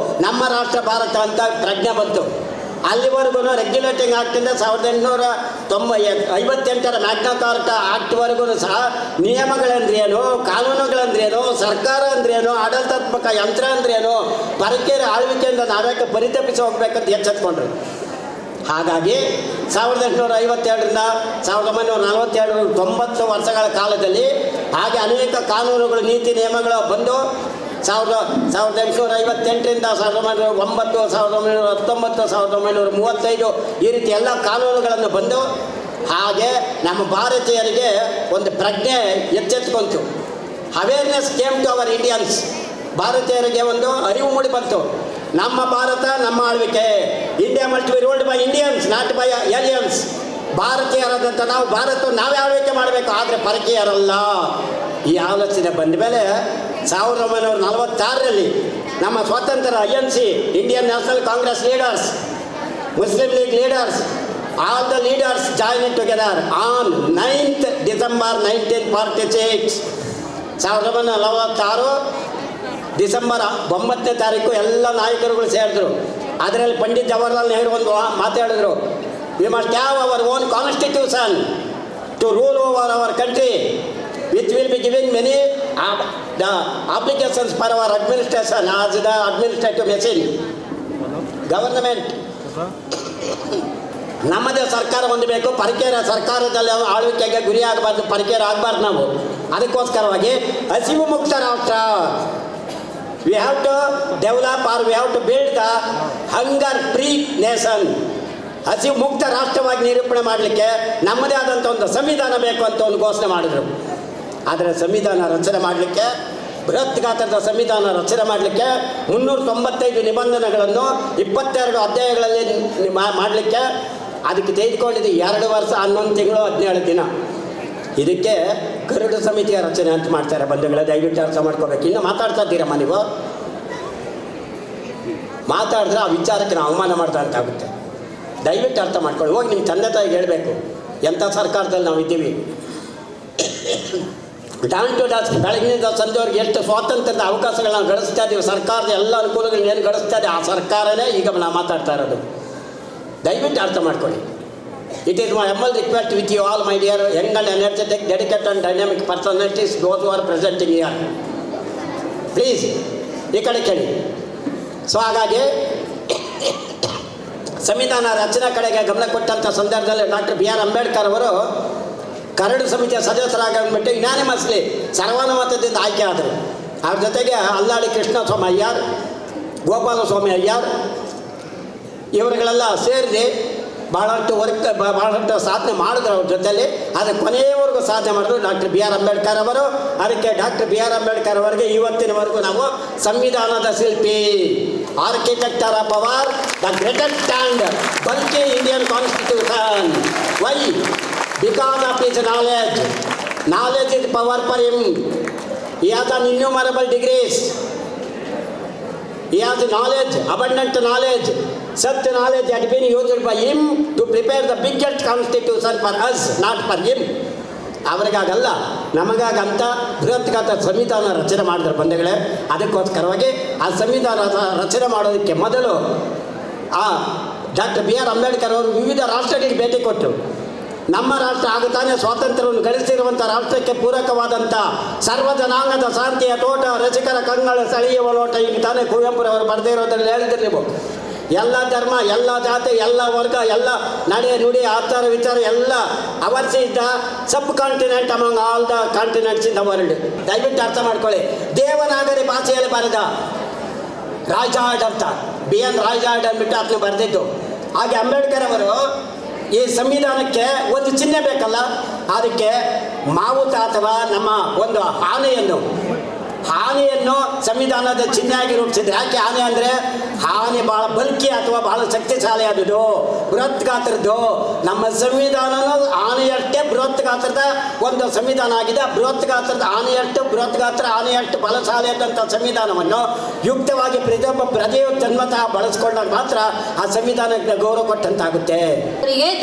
ನಮ್ಮ ರಾಷ್ಟ್ರ ಭಾರತ ಅಂತ ಪ್ರಜ್ಞೆ ಬಂತು. ಅಲ್ಲಿವರೆಗೂ ರೆಗ್ಯುಲೇಟಿಂಗ್ ಆ್ಯಕ್ಟಿಂದ 1858ರ ಮ್ಯಾಗ್ನಾ ಕಾರ್ಟಾ ಆ್ಯಕ್ಟ್ವರೆಗೂ ಸಹ ನಿಯಮಗಳಂದ್ರೇನು, ಕಾನೂನುಗಳಂದ್ರೇನು, ಸರ್ಕಾರ ಅಂದ್ರೇನು, ಆಡಳಿತಾತ್ಮಕ ಯಂತ್ರ ಅಂದ್ರೇನು, ಪರಕೀಯರ ಆಳ್ವಿಕೆಯಿಂದ ನಾವ್ಯಾಕೆ ಪರಿತಪಿಸಿ ಹೋಗ್ಬೇಕಂತ ಎಚ್ಚೆತ್ಕೊಂಡ್ರು. ಹಾಗಾಗಿ 1852ರಿಂದ 1942 90 ವರ್ಷಗಳ ಕಾಲದಲ್ಲಿ ಹಾಗೆ ಅನೇಕ ಕಾನೂನುಗಳು ನೀತಿ ನಿಯಮಗಳು ಬಂದು 1858ರಿಂದ 1909, 1919, 1935 ಈ ರೀತಿ ಎಲ್ಲ ಕಾನೂನುಗಳನ್ನು ಬಂದು ಹಾಗೆ ನಮ್ಮ ಭಾರತೀಯರಿಗೆ ಒಂದು ಪ್ರಜ್ಞೆ ಎಚ್ಚೆತ್ಕೊಂತು. Awareness came to our Indians. ಭಾರತೀಯರಿಗೆ ಒಂದು ಅರಿವು ಮೂಡಿ ಬಂತು. ನಮ್ಮ ಭಾರತ ನಮ್ಮ ಆಳ್ವಿಕೆ, India must be ruled by Indians not by aliens. ಭಾರತೀಯರಾದಂಥ ನಾವು ಭಾರತ ನಾವೇ ಆಳ್ವಿಕೆ ಮಾಡಬೇಕು, ಆದರೆ ಪರಕೀಯರಲ್ಲ. ಈ ಆಲೋಚನೆ ಬಂದ ಮೇಲೆ 1946ರಲ್ಲಿ ನಮ್ಮ ಸ್ವಾತಂತ್ರ್ಯ INC, Indian National Congress leaders, Muslim League leaders, all the leaders join together on 9th December 1946. 1946 December 9ನೇ ತಾರೀಕು ಎಲ್ಲ ನಾಯಕರುಗಳು ಸೇರಿದ್ರು. ಅದರಲ್ಲಿ ಪಂಡಿತ್ ಜವಾಹರ್ಲಾಲ್ ನೆಹರು ಒಂದು ಮಾತಾಡಿದ್ರು, we must have our own constitution to rule over our country which will be giving many the applications for our administration as the administrative machine. Government ನಮ್ಮದೇ ಸರ್ಕಾರ ಹೊಂದಬೇಕು, ಪರಕೀಯರ ಸರ್ಕಾರದಲ್ಲಿ ಆಳ್ವಿಕೆಗೆ ಗುರಿ ಆಗಬಾರ್ದು, ಪರಕೀಯರ ಆಗಬಾರ್ದು ನಾವು. ಅದಕ್ಕೋಸ್ಕರವಾಗಿ ಹಸಿವು ಮುಕ್ತ ರಾಷ್ಟ್ರ, we have to develop or we have to build the hunger free nation. ಹಸಿವು ಮುಕ್ತ ರಾಷ್ಟ್ರವಾಗಿ ನಿರೂಪಣೆ ಮಾಡಲಿಕ್ಕೆ ನಮ್ಮದೇ ಆದಂಥ ಒಂದು ಸಂವಿಧಾನ ಬೇಕು ಅಂತ ಒಂದು ಘೋಷಣೆ ಮಾಡಿದರು. ಆದರೆ ಸಂವಿಧಾನ ರಚನೆ ಮಾಡಲಿಕ್ಕೆ, ಬೃಹತ್ ಗಾತ್ರದ ಸಂವಿಧಾನ ರಚನೆ ಮಾಡಲಿಕ್ಕೆ 395 ನಿಬಂಧನೆಗಳನ್ನು 22 ಅಧ್ಯಾಯಗಳಲ್ಲಿ ಮಾಡಲಿಕ್ಕೆ ಅದಕ್ಕೆ ತೆಗೆದುಕೊಂಡಿದ್ದು 2 ವರ್ಷ 11 ತಿಂಗಳು 17 ದಿನ. ಇದಕ್ಕೆ ಗರುಡ ಸಮಿತಿಯ ರಚನೆ ಅಂತ ಮಾಡ್ತಾರೆ. ಬಂಧುಗಳೇ, ದಯವಿಟ್ಟು ಅರ್ಥ ಮಾಡ್ಕೋಬೇಕು. ಇನ್ನು ಮಾತಾಡ್ತಾ ಇದ್ದೀರಮ್ಮ, ನೀವು ಮಾತಾಡಿದ್ರೆ ಆ ವಿಚಾರಕ್ಕೆ ನಾವು ಅವಮಾನ ಮಾಡ್ದಂತಾಗುತ್ತೆ. ದಯವಿಟ್ಟು ಅರ್ಥ ಮಾಡ್ಕೊಳ್ಳಿ. ಹೋಗಿ ನಿಮ್ಮ ತಂದೆ ತಾಯಿಗೆ ಹೇಳಬೇಕು, ಎಂಥ ಸರ್ಕಾರದಲ್ಲಿ ನಾವು ಇದ್ದೀವಿ. ಡಾನ್ ಟು ಡಾಸ್, ಬೆಳಗಿನಿಂದ ಸಂಜೆವರೆಗೆ ಎಷ್ಟು ಸ್ವಾತಂತ್ರ್ಯದ ಅವಕಾಶಗಳನ್ನ ಗಳಿಸ್ತಾ ಇದ್ದೀವಿ. ಸರ್ಕಾರದ ಎಲ್ಲ ಅನುಕೂಲಗಳನ್ನ ಏನು ಗಳಿಸ್ತಾ ಇದೆ ಆ ಸರ್ಕಾರನೇ ಈಗ ನಾವು ಮಾತಾಡ್ತಾ ಇರೋದು. ದಯವಿಟ್ಟು ಅರ್ಥ ಮಾಡ್ಕೊಳ್ಳಿ. It is my humble request with you all, my dear young and energetic, dedicated and dynamic personalities, those who are presenting here. Please, ಈ ಕಡೆ ಕೇಳಿ. ಸೊ ಹಾಗಾಗಿ ಸಂವಿಧಾನ ರಚನಾ ಕಡೆಗೆ ಗಮನ ಕೊಟ್ಟಂಥ ಸಂದರ್ಭದಲ್ಲಿ ಡಾಕ್ಟರ್ ಬಿ ಆರ್ ಅಂಬೇಡ್ಕರ್ ಅವರು ಕರಡು ಸಮಿತಿಯ ಸದಸ್ಯರಾಗಿಬಿಟ್ಟು ಯುನಾನಿಮಸ್ಲಿ ಸರ್ವಾನುಮತದಿಂದ ಆಯ್ಕೆ ಆದರು. ಅವ್ರ ಜೊತೆಗೆ ಅಲ್ಲಾಡಿ ಕೃಷ್ಣಸ್ವಾಮಿ ಅಯ್ಯರ್, ಗೋಪಾಲಸ್ವಾಮಿ ಅಯ್ಯರ್ ಇವರುಗಳೆಲ್ಲ ಸೇರಿಸಿ ಬಹಳಷ್ಟು ಸಾಧನೆ ಮಾಡಿದ್ರು ಅವ್ರ ಜೊತೆಯಲ್ಲಿ. ಆದರೆ ಕೊನೆಯವರೆಗೂ ಸಾಧನೆ ಮಾಡಿದ್ರು ಡಾಕ್ಟರ್ ಬಿ ಆರ್ ಅಂಬೇಡ್ಕರ್ ಅವರು. ಅದಕ್ಕೆ ಡಾಕ್ಟರ್ ಬಿ ಆರ್ ಅಂಬೇಡ್ಕರ್ ಅವರಿಗೆ ಇವತ್ತಿನವರೆಗೂ ನಾವು ಸಂವಿಧಾನದ ಶಿಲ್ಪಿ, architect of our the greatest and bulky Indian constitution. Why? Because of his knowledge. Knowledge is power for him. He has an innumerable degrees. He has knowledge, abundant knowledge. Such knowledge had been used by him to prepare the biggest constitution for us, not for him. ಅವರಿಗಾಗಲ್ಲ, ನಮಗಾಗಂತ ಬೃಹತ್ ಗಾತ್ರದ ಸಂವಿಧಾನ ರಚನೆ ಮಾಡಿದ್ರು ಬಂಧುಗಳೇ. ಅದಕ್ಕೋಸ್ಕರವಾಗಿ ಆ ಸಂವಿಧಾನ ರಚನೆ ಮಾಡೋದಕ್ಕೆ ಮೊದಲು ಆ ಡಾಕ್ಟರ್ ಬಿ ಆರ್ ಅಂಬೇಡ್ಕರ್ ಅವರು ವಿವಿಧ ರಾಷ್ಟ್ರಗಳಿಗೆ ಭೇಟಿ ಕೊಟ್ಟರು. ನಮ್ಮ ರಾಷ್ಟ್ರ ಆಗುತ್ತಾನೆ ಸ್ವಾತಂತ್ರ್ಯವನ್ನು ಗಳಿಸಿರುವಂಥ ರಾಷ್ಟ್ರಕ್ಕೆ ಪೂರಕವಾದಂಥ ಸರ್ವ ಜನಾಂಗದ ಶಾಂತಿಯ ತೋಟ, ರಸಿಕರ ಕಂಗಳ ಸ್ಥಳೀಯ ಲೋಟ, ಈಗ ತಾನೇ ಕುವೆಂಪುರವರು ಬರೆದೇ ಇರೋದ್ರಲ್ಲಿ ಹೇಳಿದ್ರೆ ನೀವು ಎಲ್ಲ ಧರ್ಮ, ಎಲ್ಲ ಜಾತಿ, ಎಲ್ಲ ವರ್ಗ, ಎಲ್ಲ ನಡೆ ನುಡಿ, ಆಚಾರ ವಿಚಾರ ಎಲ್ಲ hours is the sub continent among all the continents in the world. ದಯವಿಟ್ಟು ಅರ್ಥ ಮಾಡ್ಕೊಳ್ಳಿ. ದೇವನಾಗರಿ ಭಾಷೆಯಲ್ಲಿ ಬರೆದ ರಾಯ್ಜಾರ್ಡ್ ಅಂತ, ಬಿ ಎನ್ ರಾಯ್ಜಾರ್ಡ್ ಅಂದ್ಬಿಟ್ಟು ಅದನ್ನು ಬರೆದಿದ್ದು. ಹಾಗೆ ಅಂಬೇಡ್ಕರ್ ಅವರು ಈ ಸಂವಿಧಾನಕ್ಕೆ ಒಂದು ಚಿಹ್ನೆ ಬೇಕಲ್ಲ, ಅದಕ್ಕೆ ಮಾವುತ ಅಥವಾ ನಮ್ಮ ಒಂದು ಆನೆಯನ್ನು ಸಂವಿಧಾನದ ಚಿಹ್ನೆಯಾಗಿ ರೂಪಿಸಿದ್ರು. ಯಾಕೆ ಆನೆ ಅಂದರೆ ಆನೆ ಭಾಳ ಬಲ್ಕಿ ಅಥವಾ ಭಾಳ ಶಕ್ತಿಶಾಲಿ ಆದದ್ದು, ಬೃಹತ್ ಗಾತ್ರದ್ದು. ನಮ್ಮ ಸಂವಿಧಾನನೂ ಆನೆಯಷ್ಟೇ ಬೃಹತ್ ಗಾತ್ರದ ಒಂದು ಸಂವಿಧಾನ ಆಗಿದೆ. ಬೃಹತ್ ಗಾತ್ರದ ಆನೆಯಷ್ಟು ಬಲಶಾಲಿ ಆದಂಥ ಸಂವಿಧಾನವನ್ನು ಯುಕ್ತವಾಗಿ ಪ್ರತಿಯೊಬ್ಬ ಪ್ರಜೆಯು ಜನ್ಮತಃ ಬಳಸ್ಕೊಂಡಾಗ ಮಾತ್ರ ಆ ಸಂವಿಧಾನಕ್ಕೆ ಗೌರವ ಕೊಟ್ಟಂತಾಗುತ್ತೆ.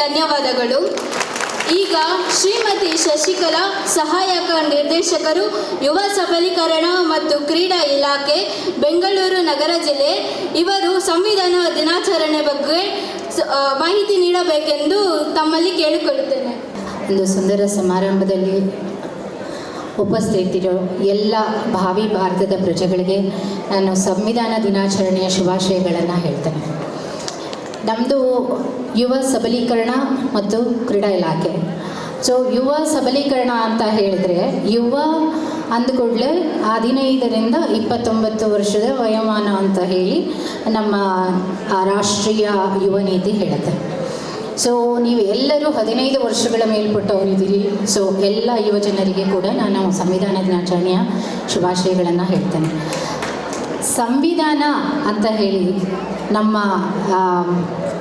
ಧನ್ಯವಾದಗಳು. ಈಗ ಶ್ರೀಮತಿ ಶಶಿಕಲಾ, ಸಹಾಯಕ ನಿರ್ದೇಶಕರು, ಯುವ ಸಬಲೀಕರಣ ಮತ್ತು ಕ್ರೀಡಾ ಇಲಾಖೆ, ಬೆಂಗಳೂರು ನಗರ ಜಿಲ್ಲೆ, ಇವರು ಸಂವಿಧಾನ ದಿನಾಚರಣೆ ಬಗ್ಗೆ ಮಾಹಿತಿ ನೀಡಬೇಕೆಂದು ತಮ್ಮಲ್ಲಿ ಕೇಳಿಕೊಳ್ಳುತ್ತೇನೆ. ಒಂದು ಸುಂದರ ಸಮಾರಂಭದಲ್ಲಿ ಉಪಸ್ಥಿತಿರೋ ಎಲ್ಲ ಭಾವಿ ಭಾರತದ ಪ್ರಜೆಗಳಿಗೆ ನಾನು ಸಂವಿಧಾನ ದಿನಾಚರಣೆಯ ಶುಭಾಶಯಗಳನ್ನು ಹೇಳ್ತೇನೆ. ನಮ್ಮದು ಯುವ ಸಬಲೀಕರಣ ಮತ್ತು ಕ್ರೀಡಾ ಇಲಾಖೆ. ಸೊ ಯುವ ಸಬಲೀಕರಣ ಅಂತ ಹೇಳಿದರೆ, ಯುವ ಅಂದುಕೂಡಲೇ 15ರಿಂದ 29 ವರ್ಷದ ವಯೋಮಾನ ಅಂತ ಹೇಳಿ ನಮ್ಮ ರಾಷ್ಟ್ರೀಯ ಯುವ ನೀತಿ ಹೇಳುತ್ತೆ. ಸೊ ನೀವು ಎಲ್ಲರೂ 15 ವರ್ಷಗಳ ಮೇಲ್ಪಟ್ಟವರಿದ್ದೀರಿ. ಸೊ ಎಲ್ಲ ಯುವ ಜನರಿಗೆ ಕೂಡ ನಾನು ಸಂವಿಧಾನ ದಿನಾಚರಣೆಯ ಶುಭಾಶಯಗಳನ್ನು ಹೇಳ್ತೇನೆ. ಸಂವಿಧಾನ ಅಂತ ಹೇಳಿ ನಮ್ಮ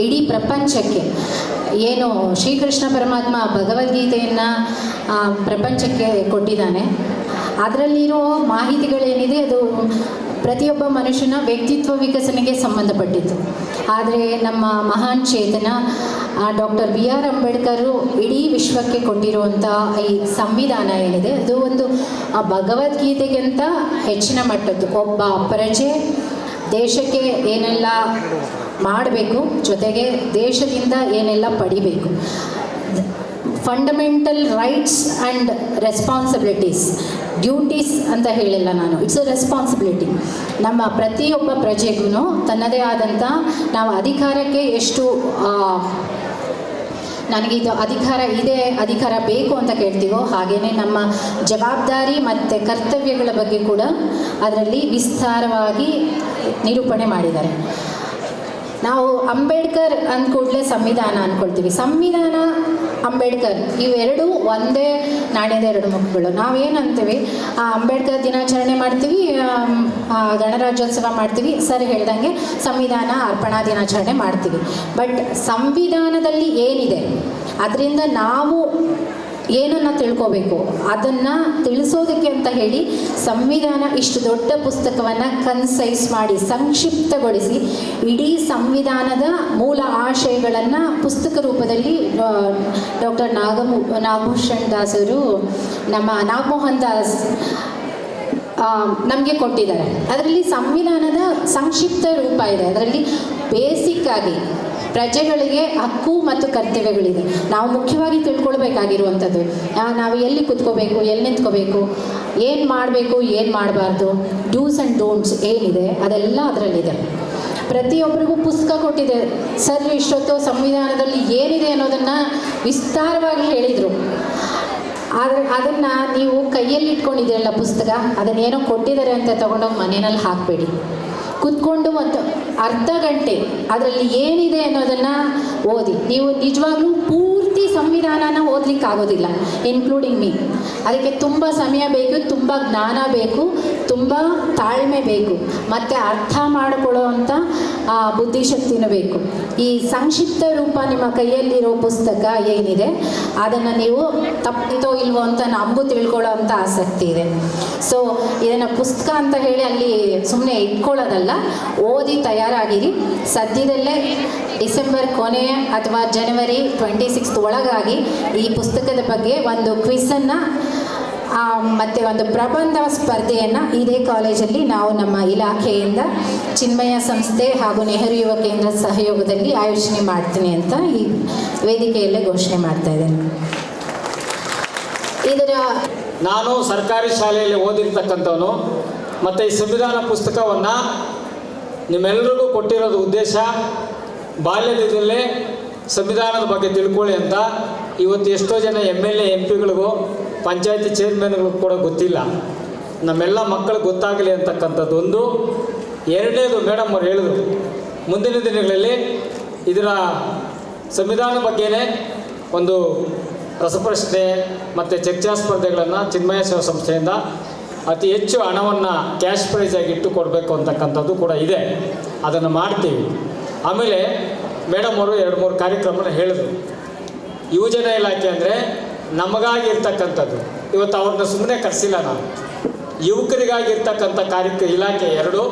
ಇಡೀ ಪ್ರಪಂಚಕ್ಕೆ ಏನು ಶ್ರೀಕೃಷ್ಣ ಪರಮಾತ್ಮ ಭಗವದ್ಗೀತೆಯನ್ನು ಪ್ರಪಂಚಕ್ಕೆ ಕೊಟ್ಟಿದ್ದಾನೆ. ಅದರಲ್ಲಿರೋ ಮಾಹಿತಿಗಳೇನಿದೆ ಅದು ಪ್ರತಿಯೊಬ್ಬ ಮನುಷ್ಯನ ವ್ಯಕ್ತಿತ್ವ ವಿಕಸನೆಗೆ ಸಂಬಂಧಪಟ್ಟಿತ್ತು. ಆದರೆ ನಮ್ಮ ಮಹಾನ್ ಚೇತನ ಡಾಕ್ಟರ್ ಬಿ ಆರ್ ಅಂಬೇಡ್ಕರ್ ಇಡೀ ವಿಶ್ವಕ್ಕೆ ಕೊಟ್ಟಿರುವಂಥ ಈ ಸಂವಿಧಾನ ಏನಿದೆ ಅದು ಒಂದು ಭಗವದ್ಗೀತೆಗಿಂತ ಹೆಚ್ಚಿನ ಮಟ್ಟದ್ದು. ಒಬ್ಬ ಪ್ರಜೆ ದೇಶಕ್ಕೆ ಏನೆಲ್ಲ ಮಾಡಬೇಕು, ಜೊತೆಗೆ ದೇಶದಿಂದ ಏನೆಲ್ಲ ಪಡಿಬೇಕು, fundamental rights and responsibilities, duties ಅಂತ ಹೇಳಿಲ್ಲ ನಾನು, ಇಟ್ಸ್ ಅ ರೆಸ್ಪಾನ್ಸಿಬಿಲಿಟಿ. ನಮ್ಮ ಪ್ರತಿಯೊಬ್ಬ ಪ್ರಜೆಗೂ ತನ್ನದೇ ಆದಂಥ ನಾವು ಅಧಿಕಾರಕ್ಕೆ ಎಷ್ಟು ನನಗಿದು ಅಧಿಕಾರ ಇದೆ, ಅಧಿಕಾರ ಬೇಕು ಅಂತ ಕೇಳ್ತೀವೋ ಹಾಗೆಯೇ ನಮ್ಮ ಜವಾಬ್ದಾರಿ ಮತ್ತು ಕರ್ತವ್ಯಗಳ ಬಗ್ಗೆ ಕೂಡ ಅದರಲ್ಲಿ ವಿಸ್ತಾರವಾಗಿ ನಿರೂಪಣೆ ಮಾಡಿದ್ದಾರೆ. ನಾವು ಅಂಬೇಡ್ಕರ್ ಅಂದ ಕೂಡಲೇ ಸಂವಿಧಾನ ಅಂದ್ಕೊಳ್ತೀವಿ. ಸಂವಿಧಾನ, ಅಂಬೇಡ್ಕರ್ ಇವೆರಡೂ ಒಂದೇ ನಾಣ್ಯದ ಎರಡು ಮುಖಗಳು. ನಾವೇನಂತೀವಿ, ಅಂಬೇಡ್ಕರ್ ದಿನಾಚರಣೆ ಮಾಡ್ತೀವಿ, ಗಣರಾಜ್ಯೋತ್ಸವ ಮಾಡ್ತೀವಿ, ಸರ್ ಹೇಳ್ದಂಗೆ ಸಂವಿಧಾನ ಅರ್ಪಣಾ ದಿನಾಚರಣೆ ಮಾಡ್ತೀವಿ. ಬಟ್ ಸಂವಿಧಾನದಲ್ಲಿ ಏನಿದೆ, ಅದರಿಂದ ನಾವು ಏನನ್ನು ತಿಳ್ಕೋಬೇಕು ಅದನ್ನು ತಿಳಿಸೋದಕ್ಕೆ ಅಂತ ಹೇಳಿ ಸಂವಿಧಾನ ಇಷ್ಟು ದೊಡ್ಡ ಪುಸ್ತಕವನ್ನು ಕನ್ಸೈಸ್ ಮಾಡಿ ಸಂಕ್ಷಿಪ್ತಗೊಳಿಸಿ ಇಡೀ ಸಂವಿಧಾನದ ಮೂಲ ಆಶಯಗಳನ್ನು ಪುಸ್ತಕ ರೂಪದಲ್ಲಿ ಡಾಕ್ಟರ್ ನಾಗಭೂಷಣ್ ದಾಸರು, ನಮ್ಮ ನಾಗಮೋಹನ್ ದಾಸ್ ನಮಗೆ ಕೊಟ್ಟಿದ್ದಾರೆ. ಅದರಲ್ಲಿ ಸಂವಿಧಾನದ ಸಂಕ್ಷಿಪ್ತ ರೂಪ ಇದೆ. ಅದರಲ್ಲಿ ಬೇಸಿಕ್ ಆಗಿ ಪ್ರಜೆಗಳಿಗೆ ಹಕ್ಕು ಮತ್ತು ಕರ್ತವ್ಯಗಳಿದೆ. ನಾವು ಮುಖ್ಯವಾಗಿ ತಿಳ್ಕೊಳ್ಬೇಕಾಗಿರುವಂಥದ್ದು, ನಾವು ಎಲ್ಲಿ ಕೂತ್ಕೋಬೇಕು, ಎಲ್ಲಿ ನಿಂತ್ಕೋಬೇಕು, ಏನು ಮಾಡಬೇಕು, ಏನು ಮಾಡಬಾರ್ದು, ಡೂಸ್ ಆ್ಯಂಡ್ ಡೋಂಟ್ಸ್ ಏನಿದೆ ಅದೆಲ್ಲ ಅದರಲ್ಲಿದೆ. ಪ್ರತಿಯೊಬ್ಬರಿಗೂ ಪುಸ್ತಕ ಕೊಟ್ಟಿದೆ. ಸರ್ ಇಷ್ಟೊತ್ತು ಸಂವಿಧಾನದಲ್ಲಿ ಏನಿದೆ ಅನ್ನೋದನ್ನು ವಿಸ್ತಾರವಾಗಿ ಹೇಳಿದರು. ಆದರೆ ಅದನ್ನು ನೀವು ಕೈಯಲ್ಲಿ ಇಟ್ಕೊಂಡಿದ್ದೀರಲ್ಲ ಪುಸ್ತಕ, ಅದನ್ನೇನೋ ಕೊಟ್ಟಿದ್ದಾರೆ ಅಂತ ತೊಗೊಂಡೋಗಿ ಮನೆಯಲ್ಲಿ ಹಾಕಬೇಡಿ. ಕೂತ್ಕೊಂಡು ಒಂದು ಅರ್ಧ ಗಂಟೆ ಅದರಲ್ಲಿ ಏನಿದೆ ಅನ್ನೋದನ್ನು ಓದಿ. ನೀವು ನಿಜವಾಗ್ಲೂ ಪೂರ್ತಿ ಸಂವಿಧಾನನ ಓದಲಿಕ್ಕೆ ಆಗೋದಿಲ್ಲ, ಇನ್ಕ್ಲೂಡಿಂಗ್ ಮೀ. ಅದಕ್ಕೆ ತುಂಬ ಸಮಯ ಬೇಕು, ತುಂಬ ಜ್ಞಾನ ಬೇಕು, ತುಂಬ ತಾಳ್ಮೆ ಬೇಕು, ಮತ್ತು ಅರ್ಥ ಮಾಡಿಕೊಳ್ಳುವಂಥ ಬುದ್ಧಿಶಕ್ತಿನೂ ಬೇಕು. ಈ ಸಂಕ್ಷಿಪ್ತ ರೂಪ ನಿಮ್ಮ ಕೈಯಲ್ಲಿರೋ ಪುಸ್ತಕ ಏನಿದೆ ಅದನ್ನು ನೀವು ತಪ್ಪಿತೋ ಇಲ್ವೋ ಅಂತ ನಮಗೂ ತಿಳ್ಕೊಳ್ಳೋ ಅಂಥ ಆಸಕ್ತಿ ಇದೆ. ಸೊ ಇದನ್ನು ಪುಸ್ತಕ ಅಂತ ಹೇಳಿ ಅಲ್ಲಿ ಸುಮ್ಮನೆ ಇಟ್ಕೊಳ್ಳೋದಲ್ಲ, ಓದಿ ತಯಾರಾಗಿರಿ. ಸದ್ಯದಲ್ಲೇ ಡಿಸೆಂಬರ್ ಕೊನೆ ಅಥವಾ ಜನವರಿ 26 ಒಳಗಾಗಿ ಈ ಪುಸ್ತಕದ ಬಗ್ಗೆ ಒಂದು ಕ್ವಿಝನ್ನು ಮತ್ತು ಒಂದು ಪ್ರಬಂಧ ಸ್ಪರ್ಧೆಯನ್ನು ಇದೇ ಕಾಲೇಜಲ್ಲಿ ನಾವು ನಮ್ಮ ಇಲಾಖೆಯಿಂದ ಚಿನ್ಮಯ ಸಂಸ್ಥೆ ಹಾಗೂ ನೆಹರು ಯುವ ಕೇಂದ್ರ ಸಹಯೋಗದಲ್ಲಿ ಆಯೋಜನೆ ಮಾಡ್ತೀನಿ ಅಂತ ಈ ವೇದಿಕೆಯಲ್ಲೇ ಘೋಷಣೆ ಮಾಡ್ತಾ ಇದ್ದೇನೆ. ಇದರ ನಾನು ಸರ್ಕಾರಿ ಶಾಲೆಯಲ್ಲಿ ಓದಿರ್ತಕ್ಕಂಥವನು ಮತ್ತು ಈ ಸಂವಿಧಾನ ಪುಸ್ತಕವನ್ನು ನಿಮ್ಮೆಲ್ಲರಿಗೂ ಕೊಟ್ಟಿರೋದು ಉದ್ದೇಶ ಬಾಲ್ಯದಿಂದಲೇ ಸಂವಿಧಾನದ ಬಗ್ಗೆ ತಿಳ್ಕೊಳ್ಳಿ ಅಂತ. ಇವತ್ತು ಎಷ್ಟೋ ಜನ MLA MP ಗಳಿಗೂ ಪಂಚಾಯತಿ ಚೇರ್ಮನ್ಗಳಿಗೂ ಕೂಡ ಗೊತ್ತಿಲ್ಲ. ನಮ್ಮೆಲ್ಲ ಮಕ್ಕಳಿಗೆ ಗೊತ್ತಾಗಲಿ ಅಂತಕ್ಕಂಥದ್ದು ಒಂದು. ಎರಡನೇದು, ಮೇಡಮ್ ಅವ್ರು ಹೇಳಿದ್ರು, ಮುಂದಿನ ದಿನಗಳಲ್ಲಿ ಇದರ ಸಂವಿಧಾನ ಬಗ್ಗೆನೇ ಒಂದು ರಸಪ್ರಶ್ನೆ ಮತ್ತು ಚರ್ಚಾ ಸ್ಪರ್ಧೆಗಳನ್ನು ಚಿನ್ಮಯ ಸೇವಾ ಸಂಸ್ಥೆಯಿಂದ ಅತಿ ಹೆಚ್ಚು ಹಣವನ್ನು ಕ್ಯಾಶ್ ಪ್ರೈಸ್ ಆಗಿ ಇಟ್ಟು ಕೊಡಬೇಕು ಅಂತಕ್ಕಂಥದ್ದು ಕೂಡ ಇದೆ. ಅದನ್ನು ಮಾಡ್ತೀವಿ. ಆಮೇಲೆ ಮೇಡಮ್ ಅವರು 2-3 ಕಾರ್ಯಕ್ರಮನ ಹೇಳಿದ್ರು. ಯುವಜನ ಇಲಾಖೆ ಅಂದರೆ ನಮಗಾಗಿರ್ತಕ್ಕಂಥದ್ದು. ಇವತ್ತು ಅವ್ರನ್ನ ಸುಮ್ಮನೆ ಕರೆಸಿಲ್ಲ ನಾವು, ಯುವಕರಿಗಾಗಿರ್ತಕ್ಕಂಥ ಇಲಾಖೆ 2.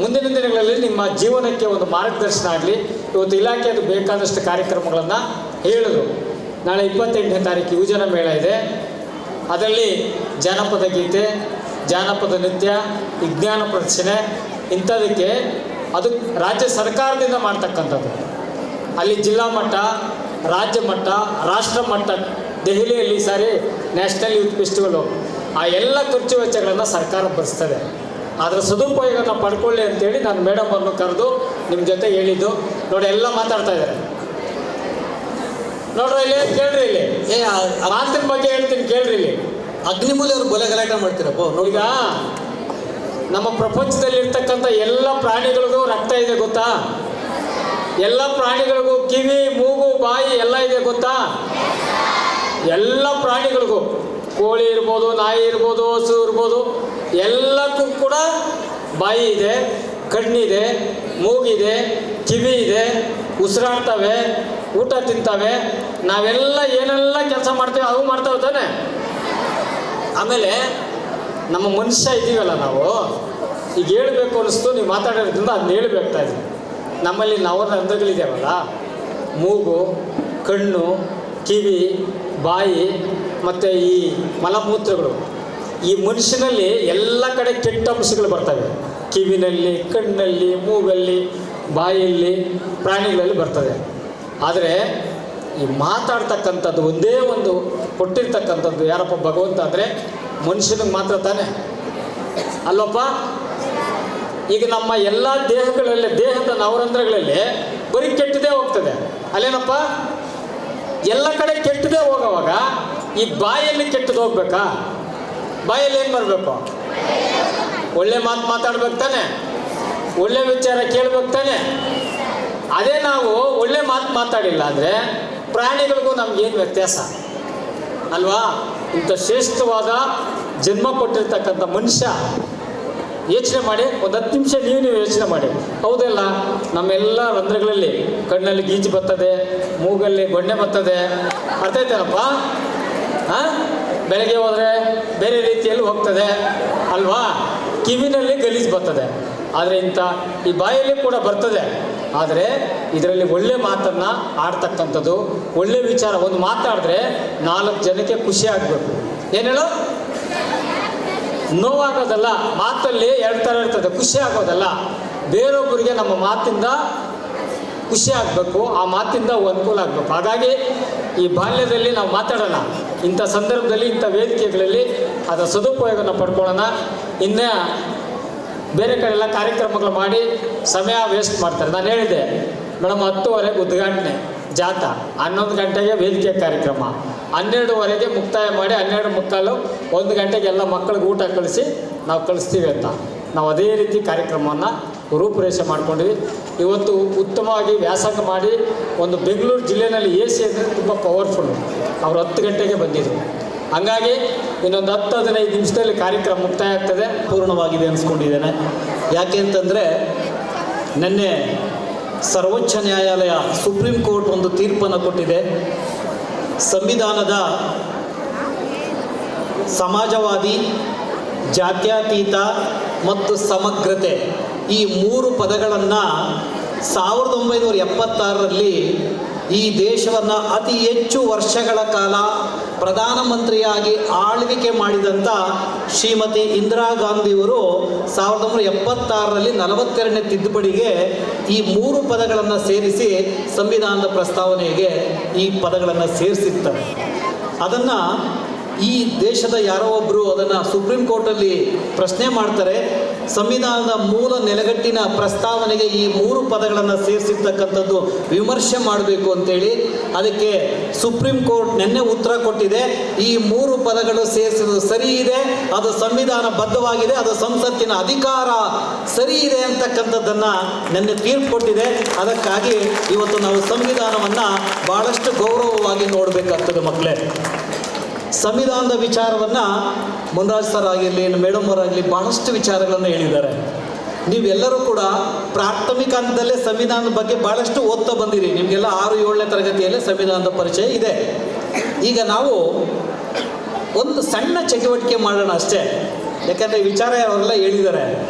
ಮುಂದಿನ ದಿನಗಳಲ್ಲಿ ನಿಮ್ಮ ಜೀವನಕ್ಕೆ ಒಂದು ಮಾರ್ಗದರ್ಶನ ಆಗಲಿ. ಇವತ್ತು ಇಲಾಖೆಯದು ಬೇಕಾದಷ್ಟು ಕಾರ್ಯಕ್ರಮಗಳನ್ನು ಹೇಳಿದ್ರು. ನಾಳೆ 28ನೇ ತಾರೀಕು ಯುವಜನ ಮೇಳ ಇದೆ. ಅದರಲ್ಲಿ ಜಾನಪದ ಗೀತೆ, ಜಾನಪದ ನೃತ್ಯ, ವಿಜ್ಞಾನ ಪ್ರದರ್ಶನ ಇಂಥದಕ್ಕೆ ಅದು ರಾಜ್ಯ ಸರ್ಕಾರದಿಂದ ಮಾಡ್ತಕ್ಕಂಥದ್ದು. ಅಲ್ಲಿ ಜಿಲ್ಲಾ ಮಟ್ಟ, ರಾಜ್ಯ ಮಟ್ಟ, ರಾಷ್ಟ್ರ ಮಟ್ಟ, ದೆಹಲಿಯಲ್ಲಿ ಸಾರಿ ನ್ಯಾಷನಲ್ ಯೂತ್ ಫೆಸ್ಟಿವಲು, ಆ ಎಲ್ಲ ಖರ್ಚು ವೆಚ್ಚಗಳನ್ನು ಸರ್ಕಾರ ಭರಿಸ್ತದೆ. ಅದರ ಸದುಪಯೋಗನ ಪಡ್ಕೊಳ್ಳಿ ಅಂತೇಳಿ ನಾನು ಮೇಡಮ್ ಅವ್ರನ್ನು ಕರೆದು ನಿಮ್ಮ ಜೊತೆ ಹೇಳಿದ್ದು. ನೋಡಿ, ಎಲ್ಲ ಮಾತಾಡ್ತಾ ಇದ್ದಾರೆ. ನೋಡ್ರಿ, ಇಲ್ಲಿ ಕೇಳ್ರಿ, ಇಲ್ಲಿ ಮಾತಿನ ಬಗ್ಗೆ ಹೇಳ್ತೀನಿ ಕೇಳ್ರಿ. ಇಲ್ಲಿ ಅಗ್ನಿಮೂಲಿ ಅವ್ರು ಬೊಲೆ ಗಲಾಟೆ ಮಾಡ್ತೀರಪ್ಪ. ಈಗ ನಮ್ಮ ಪ್ರಪಂಚದಲ್ಲಿರ್ತಕ್ಕಂಥ ಎಲ್ಲ ಪ್ರಾಣಿಗಳಿಗೂ ರಕ್ತ ಇದೆ ಗೊತ್ತಾ? ಎಲ್ಲ ಪ್ರಾಣಿಗಳಿಗೂ ಕಿವಿ, ಮೂಗು, ಬಾಯಿ ಎಲ್ಲ ಇದೆ ಗೊತ್ತಾ? ಎಲ್ಲ ಪ್ರಾಣಿಗಳಿಗೂ, ಕೋಳಿ ಇರ್ಬೋದು, ನಾಯಿ ಇರ್ಬೋದು, ಹಸು ಇರ್ಬೋದು, ಎಲ್ಲಕ್ಕೂ ಕೂಡ ಬಾಯಿ ಇದೆ, ಕಣ್ಣಿದೆ, ಮೂಗಿದೆ, ಕಿವಿ ಇದೆ, ಉಸಿರಾಡ್ತವೆ, ಊಟ ತಿಂತವೆ. ನಾವೆಲ್ಲ ಏನೆಲ್ಲ ಕೆಲಸ ಮಾಡ್ತೀವಿ ಅವು ಮಾಡ್ತಾವೆ ತಾನೆ. ಆಮೇಲೆ ನಮ್ಮ ಮನುಷ್ಯ ಇದ್ದೀವಲ್ಲ ನಾವು, ಈಗ ಹೇಳಬೇಕು ಅನ್ನಿಸ್ತು, ನೀವು ಮಾತಾಡೋದ್ರಿಂದ ಅದನ್ನ ಹೇಳಬೇಕಾ ಇದ್ದೀವಿ. ನಮ್ಮಲ್ಲಿ ನವರಂಧ್ರಗಳಿದ್ದಾವಲ್ಲ, ಮೂಗು, ಕಣ್ಣು, ಕಿವಿ, ಬಾಯಿ ಮತ್ತು ಈ ಮಲಮೂತ್ರಗಳು, ಈ ಮನುಷ್ಯನಲ್ಲಿ ಎಲ್ಲ ಕಡೆ ಕೆಟ್ಟ ಅಂಶಗಳು ಬರ್ತವೆ. ಕಿವಿನಲ್ಲಿ, ಕಣ್ಣಲ್ಲಿ, ಮೂಗಲ್ಲಿ, ಬಾಯಲ್ಲಿ, ಪ್ರಾಣಿಗಳಲ್ಲಿ ಬರ್ತದೆ. ಆದರೆ ಈ ಮಾತಾಡ್ತಕ್ಕಂಥದ್ದು ಒಂದೇ ಒಂದು ಕೊಟ್ಟಿರ್ತಕ್ಕಂಥದ್ದು ಯಾರಪ್ಪ ಭಗವಂತ ಅಂದರೆ ಮನುಷ್ಯನಿಗೆ ಮಾತ್ರ ತಾನೆ ಅಲ್ಲಪ್ಪ. ಈಗ ನಮ್ಮ ಎಲ್ಲ ದೇಹಗಳಲ್ಲಿ, ದೇಹದ ನವರಂಧ್ರಗಳಲ್ಲಿ ಬರೀ ಕೆಟ್ಟದೇ ಹೋಗ್ತದೆ ಅಲ್ಲೇನಪ್ಪ? ಎಲ್ಲ ಕಡೆ ಕೆಟ್ಟದೇ ಹೋಗೋವಾಗ ಈ ಬಾಯಲ್ಲಿ ಕೆಟ್ಟದ್ದು ಹೋಗ್ಬೇಕಾ? ಬಾಯಲ್ಲಿ ಏನು ಬರಬೇಕು? ಒಳ್ಳೆ ಮಾತು ಮಾತಾಡ್ಬೇಕು ತಾನೆ, ಒಳ್ಳೆ ವಿಚಾರ ಕೇಳ್ಬೇಕು ತಾನೆ. ಅದೇ ನಾವು ಒಳ್ಳೆ ಮಾತು ಮಾತಾಡಿಲ್ಲ ಅಂದರೆ ಪ್ರಾಣಿಗಳಿಗೂ ನಮಗೇನು ವ್ಯತ್ಯಾಸ ಅಲ್ವಾ? ಇಂಥ ಶ್ರೇಷ್ಠವಾದ ಜನ್ಮ ಕೊಟ್ಟಿರ್ತಕ್ಕಂಥ ಮನುಷ್ಯ ಯೋಚನೆ ಮಾಡಿ, ಒಂದು 10 ನಿಮಿಷ ನೀವು ಯೋಚನೆ ಮಾಡಿ. ಹೌದಲ್ಲ, ನಮ್ಮೆಲ್ಲ ರಂಧ್ರಗಳಲ್ಲಿ ಕಣ್ಣಲ್ಲಿ ಗೀಜು ಬರ್ತದೆ, ಮೂಗಲ್ಲಿ ಗೊಣ್ಣೆ ಬರ್ತದೆ, ಅರ್ಥ ಆಯ್ತೇನಪ್ಪ? ಬೆಳಗ್ಗೆ ಹೋದರೆ ಬೇರೆ ರೀತಿಯಲ್ಲಿ ಹೋಗ್ತದೆ ಅಲ್ವಾ? ಕಿವಿನಲ್ಲಿ ಗಲೀಜು ಬರ್ತದೆ. ಆದರೆ ಈ ಬಾಯಲ್ಲಿ ಕೂಡ ಬರ್ತದೆ. ಆದರೆ ಇದರಲ್ಲಿ ಒಳ್ಳೆ ಮಾತನ್ನು ಆಡ್ತಕ್ಕಂಥದ್ದು, ಒಳ್ಳೆ ವಿಚಾರ ಒಂದು ಮಾತಾಡಿದ್ರೆ 4 ಜನಕ್ಕೆ ಖುಷಿ ಆಗಬೇಕು. ಏನು ಹೇಳೋ? ನೋವಾಗೋದಲ್ಲ, ಮಾತಲ್ಲಿ 2 ಥರ ಇರ್ತದೆ. ಖುಷಿ ಆಗೋದಲ್ಲ, ಬೇರೊಬ್ಬರಿಗೆ ನಮ್ಮ ಮಾತಿಂದ ಖುಷಿ ಆಗಬೇಕು, ಆ ಮಾತಿಂದ ಅನುಕೂಲ ಆಗಬೇಕು. ಹಾಗಾಗಿ ಈ ಬಾಲ್ಯದಲ್ಲಿ ನಾವು ಮಾತಾಡೋಣ, ಇಂಥ ಸಂದರ್ಭದಲ್ಲಿ ಇಂಥ ವೇದಿಕೆಗಳಲ್ಲಿ ಅದರ ಸದುಪಯೋಗನ ಪಡ್ಕೊಳ್ಳೋಣ. ಇನ್ನು ಬೇರೆ ಕಡೆ ಎಲ್ಲ ಕಾರ್ಯಕ್ರಮಗಳು ಮಾಡಿ ಸಮಯ ವೇಸ್ಟ್ ಮಾಡ್ತಾರೆ. ನಾನು ಹೇಳಿದೆ ಮೇಡಮ್ 10:30 ಉದ್ಘಾಟನೆ ಜಾಥಾ, 11 ಗಂಟೆಗೆ ವೇದಿಕೆ ಕಾರ್ಯಕ್ರಮ, 12:30 ಮುಕ್ತಾಯ ಮಾಡಿ 12:45 1 ಗಂಟೆಗೆ ಎಲ್ಲ ಮಕ್ಕಳಿಗೆ ಊಟ ಕಳಿಸಿ ನಾವು ಕಳಿಸ್ತೀವಿ ಅಂತ ನಾವು ಅದೇ ರೀತಿ ಕಾರ್ಯಕ್ರಮವನ್ನು ರೂಪುರೇಷೆ ಮಾಡ್ಕೊಂಡಿವಿ. ಇವತ್ತು ಉತ್ತಮವಾಗಿ ವ್ಯಾಸಂಗ ಮಾಡಿ ಒಂದು ಬೆಂಗಳೂರು ಜಿಲ್ಲೆಯಲ್ಲಿ AC ಅಂದರೆ ತುಂಬ ಪವರ್ಫುಲ್ಲು. ಅವರು 10 ಗಂಟೆಗೆ ಬಂದಿದ್ದರು. ಹಂಗಾಗಿ ಇನ್ನೊಂದು 10-15 ನಿಮಿಷದಲ್ಲಿ ಕಾರ್ಯಕ್ರಮ ಮುಕ್ತಾಯ ಆಗ್ತದೆ. ಪೂರ್ಣವಾಗಿದೆ ಅನಿಸ್ಕೊಂಡಿದ್ದೇನೆ. ಯಾಕೆ ಅಂತಂದರೆ ನಿನ್ನೆ ಸರ್ವೋಚ್ಚ ನ್ಯಾಯಾಲಯ ಸುಪ್ರೀಂ ಕೋರ್ಟ್ ಒಂದು ತೀರ್ಪನ್ನು ಕೊಟ್ಟಿದೆ. ಸಂವಿಧಾನದ ಸಮಾಜವಾದಿ, ಜಾತ್ಯತೀತ ಮತ್ತು ಸಮಗ್ರತೆ ಈ 3 ಪದಗಳನ್ನು 1976ರಲ್ಲಿ ಈ ದೇಶವನ್ನು ಅತಿ ಹೆಚ್ಚು ವರ್ಷಗಳ ಕಾಲ ಪ್ರಧಾನಮಂತ್ರಿಯಾಗಿ ಆಳ್ವಿಕೆ ಮಾಡಿದಂಥ ಶ್ರೀಮತಿ ಇಂದಿರಾ ಗಾಂಧಿಯವರು 1976ರಲ್ಲಿ 42ನೇ ತಿದ್ದುಪಡಿಗೆ ಈ 3 ಪದಗಳನ್ನು ಸೇರಿಸಿ ಸಂವಿಧಾನದ ಪ್ರಸ್ತಾವನೆಗೆ ಈ ಪದಗಳನ್ನು ಸೇರಿಸಿರ್ತಾರೆ. ಅದನ್ನು ಈ ದೇಶದ ಯಾರೋ ಒಬ್ಬರು ಅದನ್ನು ಸುಪ್ರೀಂ ಕೋರ್ಟಲ್ಲಿ ಪ್ರಶ್ನೆ ಮಾಡ್ತಾರೆ. ಸಂವಿಧಾನದ ಮೂಲ ನೆಲೆಗಟ್ಟಿನ ಪ್ರಸ್ತಾವನೆಗೆ ಈ 3 ಪದಗಳನ್ನು ಸೇರಿಸಿರ್ತಕ್ಕಂಥದ್ದು ವಿಮರ್ಶೆ ಮಾಡಬೇಕು ಅಂತೇಳಿ ಅದಕ್ಕೆ ಸುಪ್ರೀಂ ಕೋರ್ಟ್ ನಿನ್ನೆ ಉತ್ತರ ಕೊಟ್ಟಿದೆ. ಈ 3 ಪದಗಳು ಸೇರಿಸಿದ್ದು ಸರಿ ಇದೆ, ಅದು ಸಂವಿಧಾನಬದ್ಧವಾಗಿದೆ, ಅದು ಸಂಸತ್ತಿನ ಅಧಿಕಾರ ಸರಿ ಇದೆ ಅಂತಕ್ಕಂಥದ್ದನ್ನು ನಿನ್ನೆ ತೀರ್ಪು ಕೊಟ್ಟಿದೆ. ಅದಕ್ಕಾಗಿ ಇವತ್ತು ನಾವು ಸಂವಿಧಾನವನ್ನು ಭಾಳಷ್ಟು ಗೌರವವಾಗಿ ನೋಡಬೇಕಾಗ್ತದೆ ಮಕ್ಕಳೇ. ಸಂವಿಧಾನದ ವಿಚಾರವನ್ನು ಮುನ್ರಾಜ್ ಸರ್ ಆಗಿರಲಿ, ಮೇಡಮ್ ಅವರಾಗಲಿ ಭಾಳಷ್ಟು ವಿಚಾರಗಳನ್ನು ಹೇಳಿದ್ದಾರೆ. ನೀವೆಲ್ಲರೂ ಕೂಡ ಪ್ರಾಥಮಿಕ ಹಂತದಲ್ಲೇ ಸಂವಿಧಾನದ ಬಗ್ಗೆ ಭಾಳಷ್ಟು ಓದ್ತಾ ಬಂದಿರಿ. ನಿಮಗೆಲ್ಲ 6-7ನೇ ತರಗತಿಯಲ್ಲೇ ಸಂವಿಧಾನದ ಪರಿಚಯ ಇದೆ. ಈಗ ನಾವು ಒಂದು ಸಣ್ಣ ಚಟುವಟಿಕೆ ಮಾಡೋಣ ಅಷ್ಟೇ. ಯಾಕಂದರೆ ವಿಚಾರ ಅವರೆಲ್ಲ ಹೇಳಿದ್ದಾರೆ.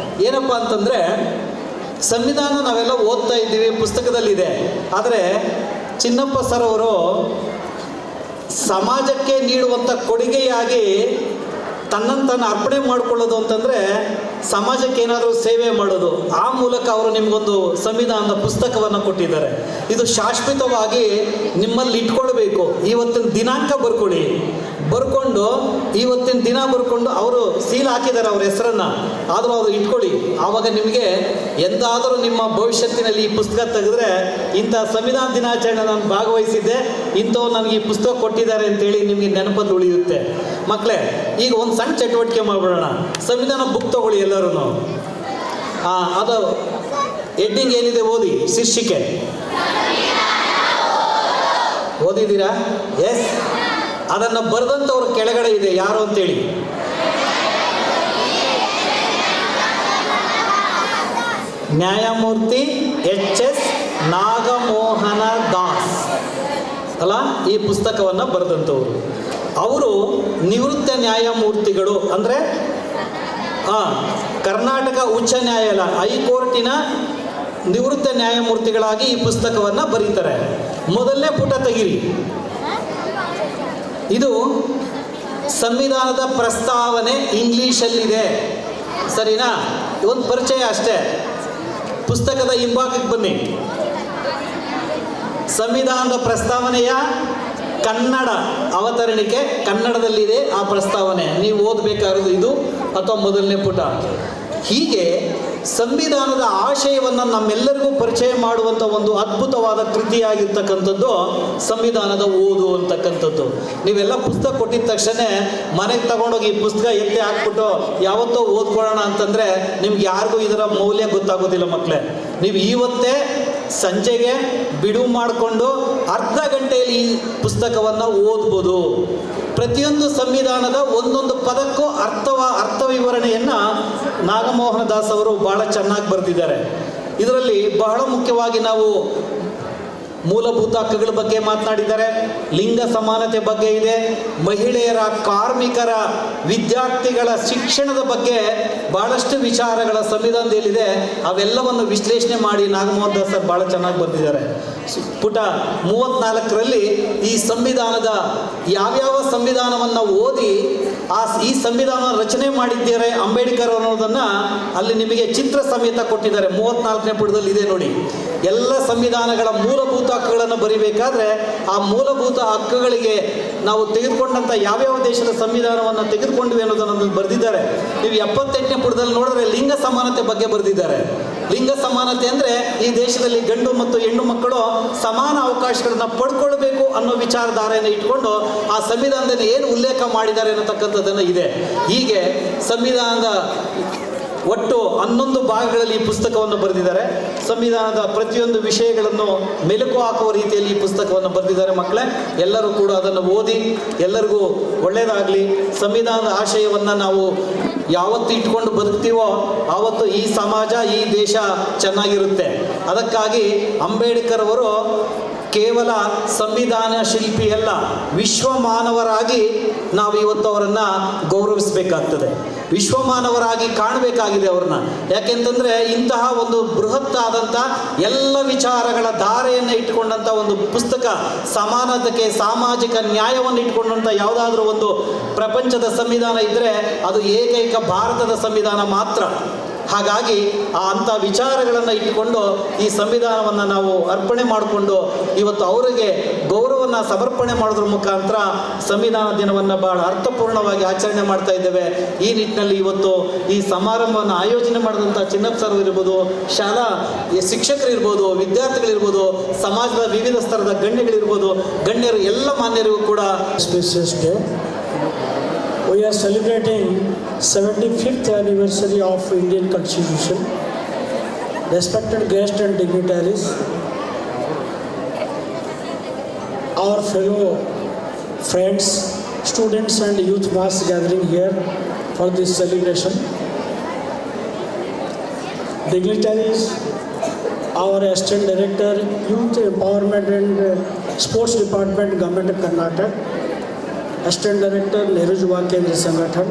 ಏನಪ್ಪ ಅಂತಂದರೆ ಸಂವಿಧಾನ ನಾವೆಲ್ಲ ಓದ್ತಾ ಇದ್ದೀವಿ, ಪುಸ್ತಕದಲ್ಲಿದೆ. ಆದರೆ ಚಿನ್ನಪ್ಪ ಸರ್ ಅವರು ಸಮಾಜಕ್ಕೆ ನೀಡುವಂಥ ಕೊಡುಗೆಯಾಗಿ ತನ್ನನ್ನು ಅರ್ಪಣೆ ಮಾಡಿಕೊಳ್ಳೋದು ಅಂತಂದರೆ ಸಮಾಜಕ್ಕೆ ಏನಾದರೂ ಸೇವೆ ಮಾಡೋದು. ಆ ಮೂಲಕ ಅವರು ನಿಮಗೊಂದು ಸಂವಿಧಾನದ ಪುಸ್ತಕವನ್ನು ಕೊಟ್ಟಿದ್ದಾರೆ. ಇದು ಶಾಶ್ವತವಾಗಿ ನಿಮ್ಮಲ್ಲಿ ಇಟ್ಕೊಳ್ಬೇಕು. ಇವತ್ತಿನ ದಿನಾಂಕ ಬರ್ಕೊಂಡು ಇವತ್ತಿನ ದಿನ ಬರ್ಕೊಂಡು ಅವರು ಸೀಲ್ ಹಾಕಿದ್ದಾರೆ ಅವ್ರ ಹೆಸರನ್ನು. ಆದರೂ ಅವರು ಇಟ್ಕೊಳ್ಳಿ. ಆವಾಗ ನಿಮಗೆ ಎಂದಾದರೂ ನಿಮ್ಮ ಭವಿಷ್ಯತ್ತಿನಲ್ಲಿ ಈ ಪುಸ್ತಕ ತೆಗೆದ್ರೆ ಇಂಥ ಸಂವಿಧಾನ ದಿನಾಚರಣೆ ನಾನು ಭಾಗವಹಿಸಿದ್ದೆ, ಇಂಥವ್ರು ನನಗೆ ಈ ಪುಸ್ತಕ ಕೊಟ್ಟಿದ್ದಾರೆ ಅಂತೇಳಿ ನಿಮಗೆ ನೆನಪಲ್ಲಿ ಉಳಿಯುತ್ತೆ. ಮಕ್ಕಳೇ, ಈಗ ಒಂದು ಸಣ್ಣ ಚಟುವಟಿಕೆ ಮಾಡಿಬಿಡೋಣ. ಸಂವಿಧಾನ ಬುಕ್ ತಗೊಳ್ಳಿ ಎಲ್ಲರೂ. ಅದು ಹೆಡ್ಡಿಂಗ್ ಏನಿದೆ ಓದಿ, ಶೀರ್ಷಿಕೆ ಓದಿದ್ದೀರಾ? ಎಸ್. ಅದನ್ನು ಬರೆದಂಥವ್ರ ಕೆಳಗಡೆ ಇದೆ ಯಾರು ಅಂತೇಳಿ. ನ್ಯಾಯಮೂರ್ತಿ HS ನಾಗಮೋಹನ ದಾಸ್ ಅಲ್ಲ ಈ ಪುಸ್ತಕವನ್ನು ಬರೆದಂಥವ್ರು. ಅವರು ನಿವೃತ್ತ ನ್ಯಾಯಮೂರ್ತಿಗಳು, ಅಂದರೆ ಕರ್ನಾಟಕ ಉಚ್ಚ ನ್ಯಾಯಾಲಯ ಹೈಕೋರ್ಟಿನ ನಿವೃತ್ತ ನ್ಯಾಯಮೂರ್ತಿಗಳಾಗಿ ಈ ಪುಸ್ತಕವನ್ನು ಬರೀತಾರೆ. ಮೊದಲನೇ ಪುಟ ತೆಗಿರಿ. ಇದು ಸಂವಿಧಾನದ ಪ್ರಸ್ತಾವನೆ ಇಂಗ್ಲೀಷಲ್ಲಿದೆ, ಸರಿನಾ? ಒಂದು ಪರಿಚಯ ಅಷ್ಟೇ. ಪುಸ್ತಕದ ಹಿಂಭಾಗಕ್ಕೆ ಬನ್ನಿ. ಸಂವಿಧಾನದ ಪ್ರಸ್ತಾವನೆಯ ಕನ್ನಡ ಅವತರಣಿಕೆ ಕನ್ನಡದಲ್ಲಿದೆ. ಆ ಪ್ರಸ್ತಾವನೆ ನೀವು ಓದಬೇಕಾಗಿರೋದು ಇದು ಅಥವಾ ಮೊದಲನೇ ಪುಟ. ಹೀಗೆ ಸಂವಿಧಾನದ ಆಶಯವನ್ನು ನಮ್ಮೆಲ್ಲರಿಗೂ ಪರಿಚಯ ಮಾಡುವಂಥ ಒಂದು ಅದ್ಭುತವಾದ ಕೃತಿಯಾಗಿರ್ತಕ್ಕಂಥದ್ದು ಸಂವಿಧಾನದ ಓದು ಅಂತಕ್ಕಂಥದ್ದು. ನೀವೆಲ್ಲ ಪುಸ್ತಕ ಕೊಟ್ಟಿದ ತಕ್ಷಣ ಮನೆಗೆ ತಗೊಂಡೋಗಿ ಈ ಪುಸ್ತಕ ಎಲ್ಲಿ ಹಾಕ್ಬಿಟ್ಟು ಯಾವತ್ತೋ ಓದ್ಕೊಳ್ಳೋಣ ಅಂತಂದರೆ ನಿಮ್ಗೆ ಯಾರಿಗೂ ಇದರ ಮೌಲ್ಯ ಗೊತ್ತಾಗೋದಿಲ್ಲ ಮಕ್ಕಳೇ. ನೀವು ಇವತ್ತೇ ಸಂಜೆಗೆ ಬಿಡುವು ಮಾಡಿಕೊಂಡು ಅರ್ಧ ಗಂಟೆಯಲ್ಲಿ ಈ ಪುಸ್ತಕವನ್ನು ಓದ್ಬೋದು. ಪ್ರತಿಯೊಂದು ಸಂವಿಧಾನದ ಒಂದೊಂದು ಪದಕ್ಕೂ ಅರ್ಥ ವಿವರಣೆಯನ್ನು ನಾಗಮೋಹನ ದಾಸ್ ಅವರು ಬಹಳ ಚೆನ್ನಾಗಿ ಬರೆದಿದ್ದಾರೆ. ಇದರಲ್ಲಿ ಬಹಳ ಮುಖ್ಯವಾಗಿ ನಾವು ಮೂಲಭೂತ ಹಕ್ಕುಗಳ ಬಗ್ಗೆ ಮಾತನಾಡಿದ್ದಾರೆ, ಲಿಂಗ ಸಮಾನತೆ ಬಗ್ಗೆ ಇದೆ, ಮಹಿಳೆಯರ, ಕಾರ್ಮಿಕರ, ವಿದ್ಯಾರ್ಥಿಗಳ ಶಿಕ್ಷಣದ ಬಗ್ಗೆ ಭಾಳಷ್ಟು ವಿಚಾರಗಳ ಸಂವಿಧಾನದಲ್ಲಿದೆ. ಅವೆಲ್ಲವನ್ನು ವಿಶ್ಲೇಷಣೆ ಮಾಡಿ ನಾಗಮೋಹನ್ ದಾಸ್ ಸರ್ ಭಾಳ ಚೆನ್ನಾಗಿ ಬರೆದಿದ್ದಾರೆ. ಪುಟ 34ರಲ್ಲಿ ಈ ಸಂವಿಧಾನದ ಯಾವ್ಯಾವ ಸಂವಿಧಾನವನ್ನು ಓದಿ ಈ ಸಂವಿಧಾನ ರಚನೆ ಮಾಡಿದ್ದಾರೆ ಅಂಬೇಡ್ಕರ್ ಅನ್ನೋದನ್ನು ಅಲ್ಲಿ ನಿಮಗೆ ಚಿತ್ರ ಸಮೇತ ಕೊಟ್ಟಿದ್ದಾರೆ. 34ನೇ ಪುಟದಲ್ಲಿ ಇದೆ ನೋಡಿ. ಎಲ್ಲ ಸಂವಿಧಾನಗಳ ಮೂಲಭೂತ ಹಕ್ಕುಗಳನ್ನು ಬರಿಬೇಕಾದ್ರೆ ಆ ಮೂಲಭೂತ ಹಕ್ಕುಗಳಿಗೆ ನಾವು ತೆಗೆದುಕೊಂಡಂಥ ಯಾವ್ಯಾವ ದೇಶದ ಸಂವಿಧಾನವನ್ನು ತೆಗೆದುಕೊಂಡ್ವಿ ಅನ್ನೋದನ್ನು ಬರೆದಿದ್ದಾರೆ. ನೀವು 78ನೇ ಪುಟದಲ್ಲಿ ನೋಡಿದ್ರೆ ಲಿಂಗ ಸಮಾನತೆ ಬಗ್ಗೆ ಬರೆದಿದ್ದಾರೆ. ಲಿಂಗ ಸಮಾನತೆ ಅಂದರೆ ಈ ದೇಶದಲ್ಲಿ ಗಂಡು ಮತ್ತು ಹೆಣ್ಣು ಮಕ್ಕಳು ಸಮಾನ ಅವಕಾಶಗಳನ್ನು ಪಡ್ಕೊಳ್ಬೇಕು ಅನ್ನೋ ವಿಚಾರಧಾರೆಯನ್ನು ಇಟ್ಕೊಂಡು ಆ ಸಂವಿಧಾನದಲ್ಲಿ ಏನು ಉಲ್ಲೇಖ ಮಾಡಿದ್ದಾರೆ ಅನ್ನತಕ್ಕಂಥದ್ದನ್ನು ಇದೆ. ಹೀಗೆ ಸಂವಿಧಾನದ ಒಟ್ಟು 11 ಭಾಗಗಳಲ್ಲಿ ಈ ಪುಸ್ತಕವನ್ನು ಬರೆದಿದ್ದಾರೆ. ಸಂವಿಧಾನದ ಪ್ರತಿಯೊಂದು ವಿಷಯಗಳನ್ನು ಮೆಲುಕು ಹಾಕುವ ರೀತಿಯಲ್ಲಿ ಈ ಪುಸ್ತಕವನ್ನು ಬರೆದಿದ್ದಾರೆ. ಮಕ್ಕಳೇ, ಎಲ್ಲರೂ ಕೂಡ ಅದನ್ನು ಓದಿ ಎಲ್ಲರಿಗೂ ಒಳ್ಳೆಯದಾಗಲಿ. ಸಂವಿಧಾನದ ಆಶಯವನ್ನು ನಾವು ಯಾವತ್ತು ಇಟ್ಕೊಂಡು ಬದುಕ್ತೀವೋ ಆವತ್ತು ಈ ಸಮಾಜ, ಈ ದೇಶ ಚೆನ್ನಾಗಿರುತ್ತೆ. ಅದಕ್ಕಾಗಿ ಅಂಬೇಡ್ಕರ್ ಅವರು ಕೇವಲ ಸಂವಿಧಾನ ಶಿಲ್ಪಿಯಲ್ಲ, ವಿಶ್ವ ಮಾನವರಾಗಿ ನಾವು ಇವತ್ತು ಅವರನ್ನು ಗೌರವಿಸಬೇಕಾಗ್ತದೆ, ವಿಶ್ವಮಾನವರಾಗಿ ಕಾಣಬೇಕಾಗಿದೆ ಅವ್ರನ್ನ. ಯಾಕೆಂತಂದರೆ ಇಂತಹ ಒಂದು ಬೃಹತ್ತಾದಂಥ ಎಲ್ಲ ವಿಚಾರಗಳ ಧಾರೆಯನ್ನು ಇಟ್ಕೊಂಡಂಥ ಒಂದು ಪುಸ್ತಕ, ಸಮಾನತೆಗೆ, ಸಾಮಾಜಿಕ ನ್ಯಾಯವನ್ನು ಇಟ್ಕೊಂಡಂಥ ಯಾವುದಾದ್ರೂ ಒಂದು ಪ್ರಪಂಚದ ಸಂವಿಧಾನ ಇದ್ದರೆ ಅದು ಏಕೈಕ ಭಾರತದ ಸಂವಿಧಾನ ಮಾತ್ರ. ಹಾಗಾಗಿ ಅಂಥ ವಿಚಾರಗಳನ್ನು ಇಟ್ಟುಕೊಂಡು ಈ ಸಂವಿಧಾನವನ್ನು ನಾವು ಅರ್ಪಣೆ ಮಾಡಿಕೊಂಡು ಇವತ್ತು ಅವರಿಗೆ ಗೌರವವನ್ನು ಸಮರ್ಪಣೆ ಮಾಡೋದ್ರ ಮುಖಾಂತರ ಸಂವಿಧಾನ ದಿನವನ್ನು ಭಾಳ ಅರ್ಥಪೂರ್ಣವಾಗಿ ಆಚರಣೆ ಮಾಡ್ತಾ ಇದ್ದೇವೆ. ಈ ನಿಟ್ಟಿನಲ್ಲಿ ಇವತ್ತು ಈ ಸಮಾರಂಭವನ್ನು ಆಯೋಜನೆ ಮಾಡಿದಂಥ ಚಿನ್ನಪ್ಪ ಸರ್ ಇರ್ಬೋದು, ಶಾಲಾ ಶಿಕ್ಷಕರು ಇರ್ಬೋದು, ವಿದ್ಯಾರ್ಥಿಗಳಿರ್ಬೋದು, ಸಮಾಜದ ವಿವಿಧ ಸ್ತರದ ಗಣ್ಯಗಳಿರ್ಬೋದು, ಗಣ್ಯರು ಎಲ್ಲ ಮಾನ್ಯರಿಗೂ ಕೂಡ Spacious Day. We are celebrating 75th anniversary of Indian Constitution. Respected guests and dignitaries, our fellow friends, students and youth mass gathering here for this celebration. Dignitaries, our Assistant Director, Youth Empowerment and Sports Department, Government of Karnataka, Assistant Director, Nehru Yuva Kendra Sangathan,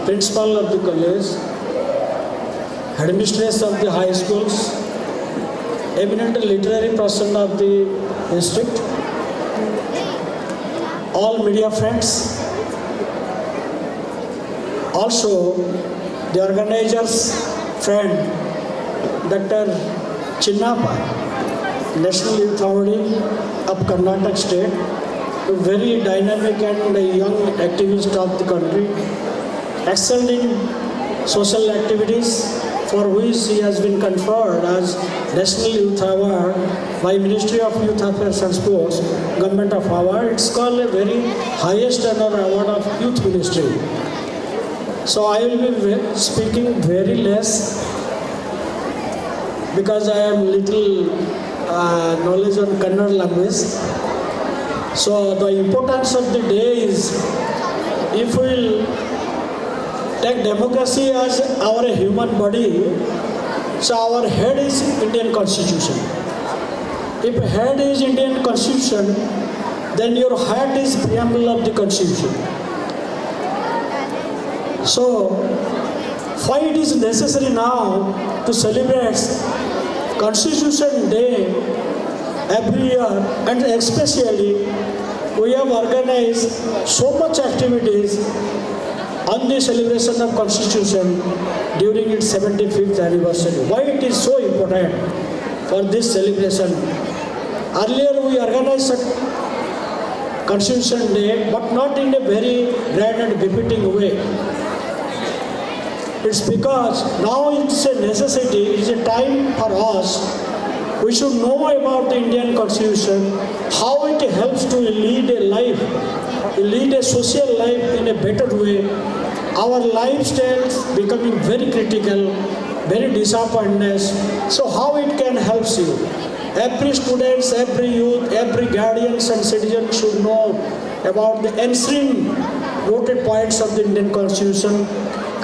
Principal of the college, Headmistress of the high schools, eminent literary person of the district, all media friends, also the organizers' friend, Dr. Chinnappa, National Youth Authority of Karnataka State, a very dynamic and young activist of the country, excelled in social activities, for which he has been conferred as National Youth Award by Ministry of Youth Affairs and Sports, Government of Award. It's called a very highest honor award of Youth Ministry. So I will be speaking very less because I am little knowledge on Kannada language. So the importance of the day is, if we will take democracy as our human body, so our head is Indian Constitution. If head is Indian Constitution, then your heart is preamble of the Constitution. So why it is necessary now to celebrate Constitution Day every year, and especially we have organized so much activities on the celebration of Constitution during its 75th anniversary. Why it is so important for this celebration? Earlier we organized Constitution Day, but not in a very grand and befitting way. It's because now it's a necessity, it's a time for us. We should know about the Indian Constitution, how it helps to lead a life, lead a social life in a better way. Our lifestyles becoming very critical, very disappointed. So how it can help you? Every students, every youth, every guardians and citizens should know about the enshrined noted points of the Indian Constitution,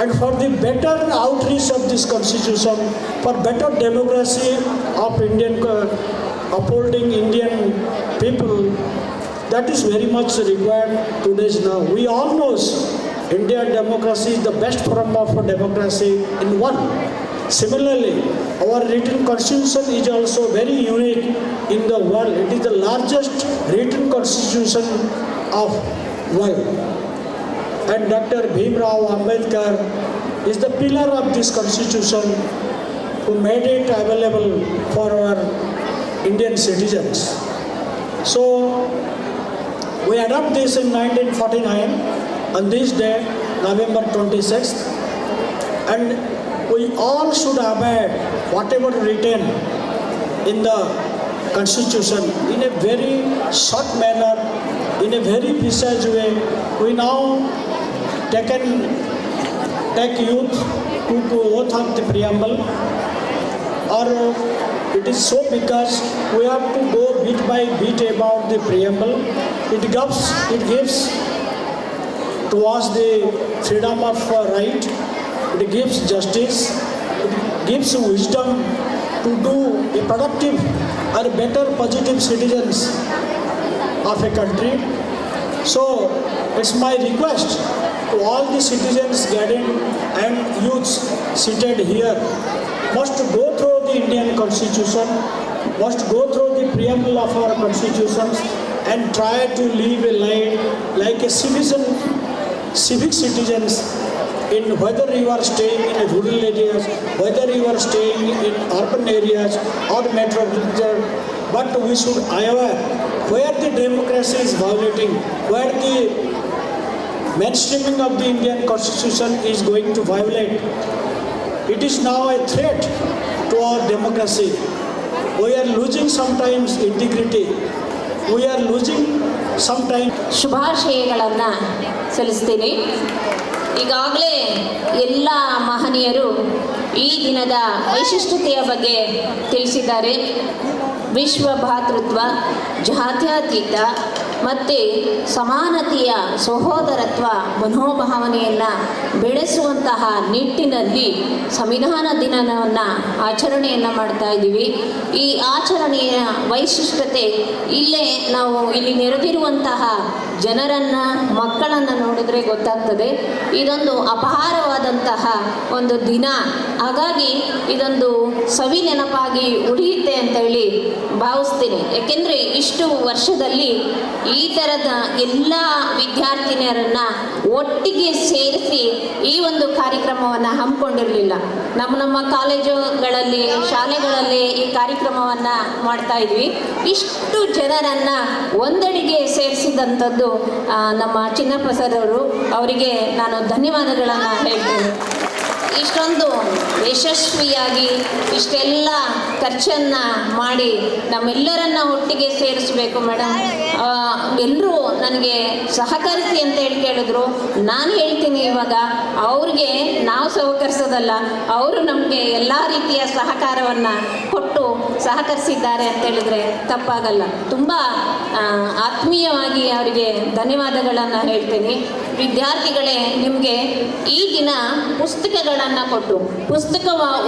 and for the better outreach of this Constitution, for better democracy of Indian, upholding Indian people, that is very much required today now. We all know Indian democracy is the best form of democracy in one. Similarly, our written constitution is also very unique in the world. It is the largest written constitution of world. And Dr. Bhimrao Ambedkar is the pillar of this constitution who made it available for our Indian citizens. So we adopted this in 1949 on this day, November 26th, and we all should abide whatever written in the constitution in a very short manner, in a very precise way. We now take youth to oath of the preamble, or it is so because we have to go bit by bit about the preamble. It gives to us the freedom of right, it gives justice, it gives wisdom to do a productive or better positive citizens of a country. So it's my request to all the citizens, guardians and youths seated here, must go through the Indian Constitution, must go through the preamble of our constitutions and try to live a life like a civic citizens, in whether you are staying in rural areas, whether you are staying in urban areas or metropolitan, but we should aware where the democracy is violating, where the mainstreaming of the Indian Constitution is going to violate. It is now a threat to our democracy. We are losing sometimes integrity. We are losing sometimes. ಶುಭಾಶಯಗಳನ್ನು ಸಲ್ಲಿಸ್ತೀನಿ. ಈಗಾಗಲೇ ಎಲ್ಲ ಮಹನೀಯರು ಈ ದಿನದ ವೈಶಿಷ್ಟ್ಯತೆಯ ಬಗ್ಗೆ ತಿಳಿಸಿದ್ದಾರೆ. ವಿಶ್ವ ಭಾತೃತ್ವ, ಜಾತ್ಯತೀತ ಮತ್ತು ಸಮಾನತೆಯ ಸಹೋದರತ್ವ ಮನೋಭಾವನೆಯನ್ನು ಬೆಳೆಸುವಂತಹ ನಿಟ್ಟಿನಲ್ಲಿ ಸಂವಿಧಾನ ದಿನವನ್ನು ಆಚರಣೆಯನ್ನು ಮಾಡ್ತಾ ಇದ್ದೀವಿ. ಈ ಆಚರಣೆಯ ವೈಶಿಷ್ಟ್ಯತೆ ಇಲ್ಲೇ ನಾವು ಇಲ್ಲಿ ನೆರೆದಿರುವಂತಹ ಜನರನ್ನು, ಮಕ್ಕಳನ್ನು ನೋಡಿದ್ರೆ ಗೊತ್ತಾಗ್ತದೆ. ಇದೊಂದು ಅಪಾರವಾದಂತಹ ಒಂದು ದಿನ, ಹಾಗಾಗಿ ಇದೊಂದು ಸವಿ ನೆನಪಾಗಿ ಉಳಿಯುತ್ತೆ ಅಂತೇಳಿ ಭಾವಿಸ್ತೀನಿ. ಏಕೆಂದರೆ ಇಷ್ಟು ವರ್ಷದಲ್ಲಿ ಈ ಥರದ ಎಲ್ಲ ವಿದ್ಯಾರ್ಥಿನಿಯರನ್ನು ಒಟ್ಟಿಗೆ ಸೇರಿಸಿ ಈ ಒಂದು ಕಾರ್ಯಕ್ರಮವನ್ನು ಹಮ್ಮಿಕೊಂಡಿರಲಿಲ್ಲ. ನಮ್ಮ ಕಾಲೇಜುಗಳಲ್ಲಿ, ಶಾಲೆಗಳಲ್ಲಿ ಈ ಕಾರ್ಯಕ್ರಮವನ್ನು ಮಾಡ್ತಾ ಇದ್ವಿ. ಇಷ್ಟು ಜನರನ್ನು ಒಂದಡಿಗೆ ಸೇರಿಸಿದಂಥದ್ದು ನಮ್ಮ ಚಿನ್ನಪ್ಪ ಸರ್ ಅವರು, ಅವರಿಗೆ ನಾನು ಧನ್ಯವಾದಗಳನ್ನು ಹೇಳ್ತೇನೆ. ಇಷ್ಟೊಂದು ಯಶಸ್ವಿಯಾಗಿ ಇಷ್ಟೆಲ್ಲ ಖರ್ಚನ್ನು ಮಾಡಿ ನಮ್ಮೆಲ್ಲರನ್ನ ಒಟ್ಟಿಗೆ ಸೇರಿಸಬೇಕು ಮೇಡಮ್. ಎಲ್ಲರೂ ನನಗೆ ಸಹಕರಿಸಿ ಅಂತ ಕೇಳಿದ್ರು. ನಾನು ಹೇಳ್ತೀನಿ ಇವಾಗ, ಅವ್ರಿಗೆ ನಾವು ಸಹಕರಿಸೋದಲ್ಲ, ಅವರು ನಮಗೆ ಎಲ್ಲ ರೀತಿಯ ಸಹಕಾರವನ್ನು ಕೊಟ್ಟು ಸಹಕರಿಸಿದ್ದಾರೆ ಅಂತ ಹೇಳಿದರೆ ತಪ್ಪಾಗಲ್ಲ. ತುಂಬ ಆತ್ಮೀಯವಾಗಿ ಅವರಿಗೆ ಧನ್ಯವಾದಗಳನ್ನು ಹೇಳ್ತೀನಿ. ವಿದ್ಯಾರ್ಥಿಗಳೇ, ನಿಮಗೆ ಈ ದಿನ ಪುಸ್ತಕಗಳನ್ನು ಕೊಟ್ಟು, ಪುಸ್ತಕ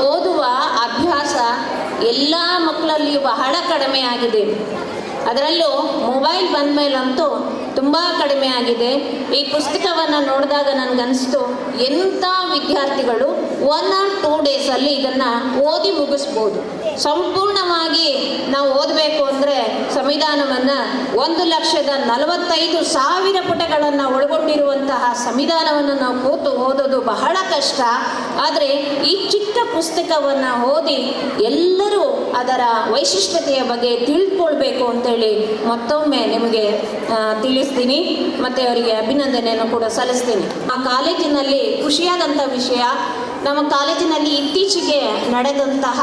ಓದುವ ಅಭ್ಯಾಸ ಎಲ್ಲ ಮಕ್ಕಳಲ್ಲಿಯೂ ಬಹಳ ಕಡಿಮೆ ಆಗಿದೆ. ಅದರಲ್ಲೂ ಮೊಬೈಲ್ ಬಂದ ಮೇಲಂತೂ ತುಂಬ ಕಡಿಮೆ ಆಗಿದೆ. ಈ ಪುಸ್ತಕವನ್ನು ನೋಡಿದಾಗ ನನಗನ್ನಿಸ್ತು, ಎಂಥ ವಿದ್ಯಾರ್ಥಿಗಳು 1 or 2 ಡೇಸಲ್ಲಿ ಇದನ್ನು ಓದಿ ಮುಗಿಸ್ಬೋದು. ಸಂಪೂರ್ಣವಾಗಿ ನಾವು ಓದಬೇಕು ಅಂದರೆ ಸಂವಿಧಾನವನ್ನು 1,45,000 ಪುಟಗಳನ್ನು ಒಳಗೊಂಡಿರುವಂತಹ ಸಂವಿಧಾನವನ್ನು ನಾವು ಕೂತು ಓದೋದು ಬಹಳ ಕಷ್ಟ. ಆದರೆ ಈ ಚಿಕ್ಕ ಪುಸ್ತಕವನ್ನು ಓದಿ ಎಲ್ಲರೂ ಅದರ ವೈಶಿಷ್ಟ್ಯತೆಯ ಬಗ್ಗೆ ತಿಳ್ಕೊಳ್ಬೇಕು ಅಂತೇಳಿ ಮತ್ತೊಮ್ಮೆ ನಿಮಗೆ ತಿಳಿಸ್ತೀನಿ ಮತ್ತು ಅವರಿಗೆ ಅಭಿನಂದನೆಯನ್ನು ಕೂಡ ಸಲ್ಲಿಸ್ತೀನಿ. ಆ ಕಾಲೇಜಿನಲ್ಲಿ ಖುಷಿಯಾದಂಥ ವಿಷಯ, ನಮ್ಮ ಕಾಲೇಜಿನಲ್ಲಿ ಇತ್ತೀಚೆಗೆ ನಡೆದಂತಹ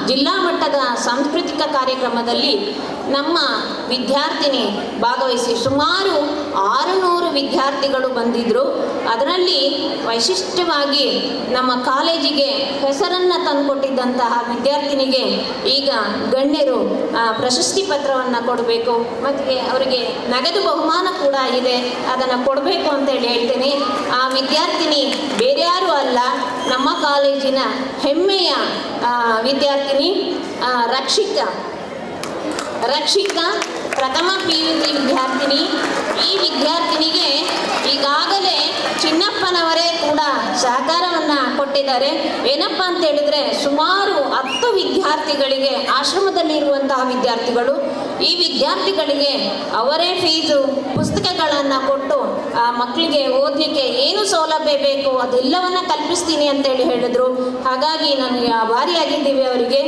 ಜಿಲ್ಲಾ ಮಟ್ಟದ ಸಾಂಸ್ಕೃತಿಕ ಕಾರ್ಯಕ್ರಮದಲ್ಲಿ ನಮ್ಮ ವಿದ್ಯಾರ್ಥಿನಿ ಭಾಗವಹಿಸಿ ಸುಮಾರು 600 ವಿದ್ಯಾರ್ಥಿಗಳು ಬಂದಿದ್ದರು. ಅದರಲ್ಲಿ ವೈಶಿಷ್ಟ್ಯವಾಗಿ ನಮ್ಮ ಕಾಲೇಜಿಗೆ ಹೆಸರನ್ನು ತಂದುಕೊಟ್ಟಿದ್ದಂತಹ ವಿದ್ಯಾರ್ಥಿನಿಗೆ ಈಗ ಗಣ್ಯರು ಪ್ರಶಸ್ತಿ ಪತ್ರವನ್ನು ಕೊಡಬೇಕು ಮತ್ತು ಅವರಿಗೆ ನಗದು ಬಹುಮಾನ ಕೂಡ ಇದೆ, ಅದನ್ನು ಕೊಡಬೇಕು ಅಂತೇಳಿ ಹೇಳ್ತೇನೆ. ಆ ವಿದ್ಯಾರ್ಥಿನಿ ಬೇರೆ ಯಾರೂ ಅಲ್ಲ, ನಮ್ಮ ಕಾಲೇಜಿನ ಹೆಮ್ಮೆಯ ವಿದ್ಯಾರ್ಥಿನಿ ರಕ್ಷಿತಾ ಪ್ರಥಮ PUC ವಿದ್ಯಾರ್ಥಿನಿ. ಈ ವಿದ್ಯಾರ್ಥಿನಿಗೆ ಈಗಾಗಲೇ ಚಿನ್ನಪ್ಪನವರೇ ಕೂಡ ಸಹಕಾರವನ್ನು ಕೊಟ್ಟಿದ್ದಾರೆ. ಏನಪ್ಪ ಅಂತ ಹೇಳಿದರೆ ಸುಮಾರು 10 ವಿದ್ಯಾರ್ಥಿಗಳಿಗೆ, ಆಶ್ರಮದಲ್ಲಿರುವಂತಹ ವಿದ್ಯಾರ್ಥಿಗಳು, ಈ ವಿದ್ಯಾರ್ಥಿಗಳಿಗೆ ಅವರೇ ಫೀಸು ಪುಸ್ತಕಗಳನ್ನು ಕೊಟ್ಟು ಆ ಮಕ್ಕಳಿಗೆ ಓದಲಿಕ್ಕೆ ಏನು ಸೌಲಭ್ಯ ಬೇಕು ಅದೆಲ್ಲವನ್ನು ಕಲ್ಪಿಸ್ತೀನಿ ಅಂತೇಳಿ ಹೇಳಿದರು. ಹಾಗಾಗಿ ನನಗೆ ಆಭಾರಿಯಾಗಿದ್ದೀವಿ ಅವರಿಗೆ.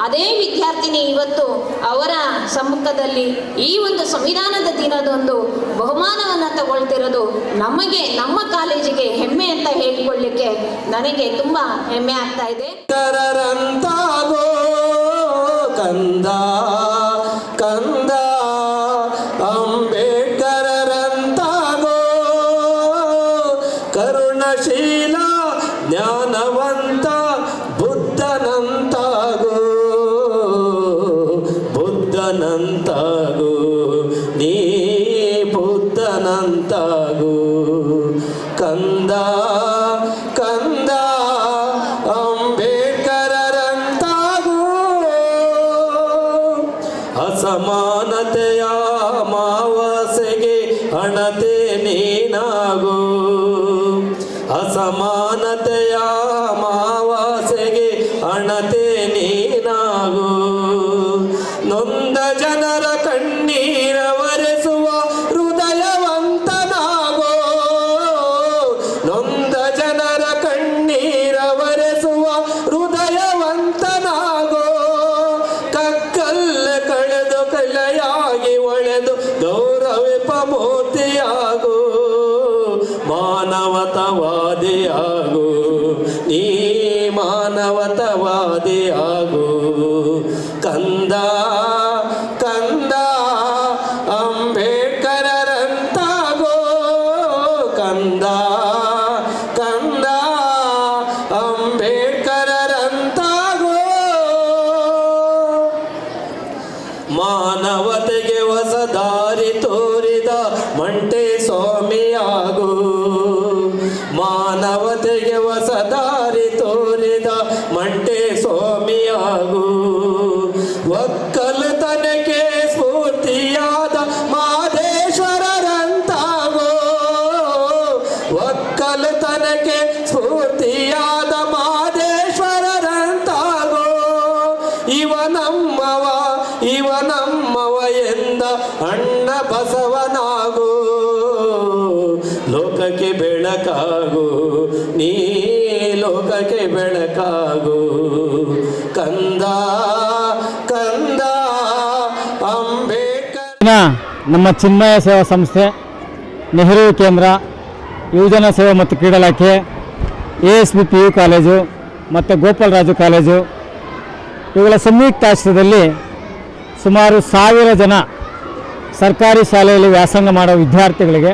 ಅದೇ ವಿದ್ಯಾರ್ಥಿನಿ ಇವತ್ತು ಅವರ ಸಮ್ಮುಖದಲ್ಲಿ ಈ ಒಂದು ಸಂವಿಧಾನದ ದಿನದೊಂದು ಬಹುಮಾನವನ್ನು ತಗೊಳ್ತಿರೋದು ನಮಗೆ, ನಮ್ಮ ಕಾಲೇಜಿಗೆ ಹೆಮ್ಮೆ ಅಂತ ಹೇಳಿಕೊಳ್ಳಲಿಕ್ಕೆ ನನಗೆ ತುಂಬ ಹೆಮ್ಮೆ ಆಗ್ತಾ ಇದೆ. ಕಂದ ಕಂದ ಅಂಬೇಡ್ಕರರಂತಾಗೋ, ಕರುಣಶೀಲ ಜ್ಞಾನವಂತ ಬುದ್ಧನಂತಾಗೋ, ಬುದ್ಧನಂತಾಗೋ, ನೀ ಬುದ್ಧನಂತಾಗೋ. ಕಂದ ಕಂದ ಅಂಬೇಡ್ಕರರಂತಾಗೋ, ಅಸಮಾನತೆಯ ಅಮಾವಾಸ್ಯೆಗೆ ಅಣತೆ ನೀನಾಗೋ, ಅಸಮಾನತೆಯ ಅಮಾವಾಸ್ಯೆಗೆ ಅಣತೆ ನೀನಾಗೋ. ನೊಂದ ಜನರ ಕಣ್ಣೀರ ಒರೆಸುವ ಹೃದಯವಂತನಾಗೋ, ನೊಂದ ಜನರ ಕಣ್ಣೀರ ಒರೆಸುವ ಹೃದಯವಂತನಾಗೋ. ಕಕ್ಕಲ್ಲ ಕಳೆದು ಕಲೆಯಾಗಿ ಒಳೆದು ಗೌರವಿಪ ಮೂರ್ತಿಯಾಗೋ, ಮಾನವತವಾದಿಯಾಗೋ, ನೀ ಮಾನವತವಾದಿಯಾಗೋ. ಕಂದ ಕಂದ ಅಂಬೇಡ್ಕರರಂತಾಗೋ, ಕಂದ ಕಂದ ಅಂಬೇಡ್ಕರರಂತಾಗೋ. ಮಾನವತೆಗೆ ಹೊಸ ದಾರಿ ತೋರಿದ ಮಂಟೆ ಸ್ವಾಮಿಯಾಗೋ, ಮಾನವತೆಗೆ ಹೊಸ ದಾರಿ ತೋರಿದ ಮಂಟೆ ಸ್ವಾಮಿಯಾಗೋ. ಒಕ್ಕಲುತನಕ್ಕೆ ಸ್ಫೂರ್ತಿಯಾದ ಮಾದೇಶ್ವರರಂತಾಗೋ, ಒಕ್ಕಲುತನಕ್ಕೆ ಸ್ಫೂರ್ತಿಯಾದ ಮಾದೇಶ್ವರರಂತಾಗೋ. ಇವ ನಮ್ಮವ ಎಂದ ಅಣ್ಣ ಬಸವನಾಗೋ, ಲೋಕಕ್ಕೆ ಬೆಳಕಾಗೋ, ನೀ ಲೋಕಕ್ಕೆ ಬೆಳಕಾಗೋ. ಕಂದ ಕಂದ ಅಂಬೇಡ್ಕರ್. ನಮ್ಮ ಚಿನ್ಮಯ ಸೇವಾ ಸಂಸ್ಥೆ, ನೆಹರು ಕೇಂದ್ರ, ಯುವಜನ ಸೇವೆ ಮತ್ತು ಕ್ರೀಡಾ ಇಲಾಖೆ, ASB PU ಕಾಲೇಜು ಮತ್ತು ಗೋಪಾಲರಾಜು ಕಾಲೇಜು ಇವುಗಳ ಸಂಯುಕ್ತ ಆಶ್ರಯದಲ್ಲಿ ಸುಮಾರು 1000 ಜನ ಸರ್ಕಾರಿ ಶಾಲೆಯಲ್ಲಿ ವ್ಯಾಸಂಗ ಮಾಡೋ ವಿದ್ಯಾರ್ಥಿಗಳಿಗೆ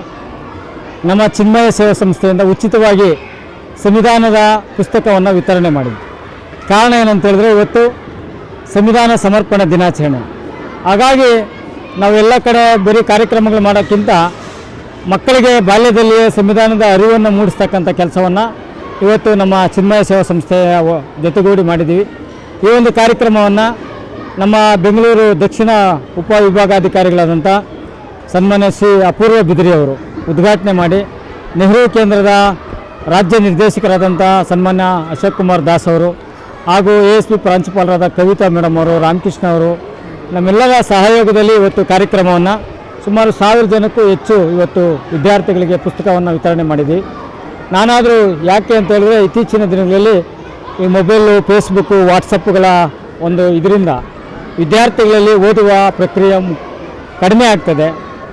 ನಮ್ಮ ಚಿನ್ಮಯ ಸೇವಾ ಸಂಸ್ಥೆಯಿಂದ ಉಚಿತವಾಗಿ ಸಂವಿಧಾನದ ಪುಸ್ತಕವನ್ನು ವಿತರಣೆ ಮಾಡಿದ್ವಿ. ಕಾರಣ ಏನಂತ ಹೇಳಿದ್ರೆ ಇವತ್ತು ಸಂವಿಧಾನ ಸಮರ್ಪಣಾ ದಿನಾಚರಣೆ. ಹಾಗಾಗಿ ನಾವೆಲ್ಲ ಕಡೆ ಬರೀ ಕಾರ್ಯಕ್ರಮಗಳು ಮಾಡೋಕ್ಕಿಂತ ಮಕ್ಕಳಿಗೆ ಬಾಲ್ಯದಲ್ಲಿಯೇ ಸಂವಿಧಾನದ ಅರಿವನ್ನು ಮೂಡಿಸ್ತಕ್ಕಂಥ ಕೆಲಸವನ್ನು ಇವತ್ತು ನಮ್ಮ ಚಿನ್ಮಯ ಸೇವಾ ಸಂಸ್ಥೆಯ ಜೊತೆಗೂಡಿ ಮಾಡಿದ್ದೀವಿ. ಈ ಒಂದು ಕಾರ್ಯಕ್ರಮವನ್ನು ನಮ್ಮ ಬೆಂಗಳೂರು ದಕ್ಷಿಣ ಉಪವಿಭಾಗಾಧಿಕಾರಿಗಳಾದಂಥ ಸನ್ಮಾನ್ಯ ಶ್ರೀ ಅಪೂರ್ವ ಬಿದ್ರಿ ಅವರು ಉದ್ಘಾಟನೆ ಮಾಡಿ, ನೆಹರು ಕೇಂದ್ರದ ರಾಜ್ಯ ನಿರ್ದೇಶಕರಾದಂಥ ಸನ್ಮಾನ್ಯ ಅಶೋಕ್ ಕುಮಾರ್ ದಾಸ್ ಅವರು ಹಾಗೂ ASB ಪ್ರಾಂಶುಪಾಲರಾದ ಕವಿತಾ ಮೇಡಮ್ ಅವರು, ರಾಮಕೃಷ್ಣ ಅವರು, ನಮ್ಮೆಲ್ಲರ ಸಹಯೋಗದಲ್ಲಿ ಇವತ್ತು ಕಾರ್ಯಕ್ರಮವನ್ನು ಸುಮಾರು 1000 ಜನಕ್ಕೂ ಹೆಚ್ಚು ಇವತ್ತು ವಿದ್ಯಾರ್ಥಿಗಳಿಗೆ ಪುಸ್ತಕವನ್ನು ವಿತರಣೆ ಮಾಡಿದ್ವಿ. ನಾನಾದರೂ ಯಾಕೆ ಅಂತ ಹೇಳಿದ್ರೆ ಇತ್ತೀಚಿನ ದಿನಗಳಲ್ಲಿ ಈ ಮೊಬೈಲು, ಫೇಸ್ಬುಕ್ಕು, ವಾಟ್ಸಪ್ಗಳ ಒಂದು ಇದರಿಂದ ವಿದ್ಯಾರ್ಥಿಗಳಲ್ಲಿ ಓದುವ ಪ್ರಕ್ರಿಯೆ ಕಡಿಮೆ ಆಗ್ತದೆ.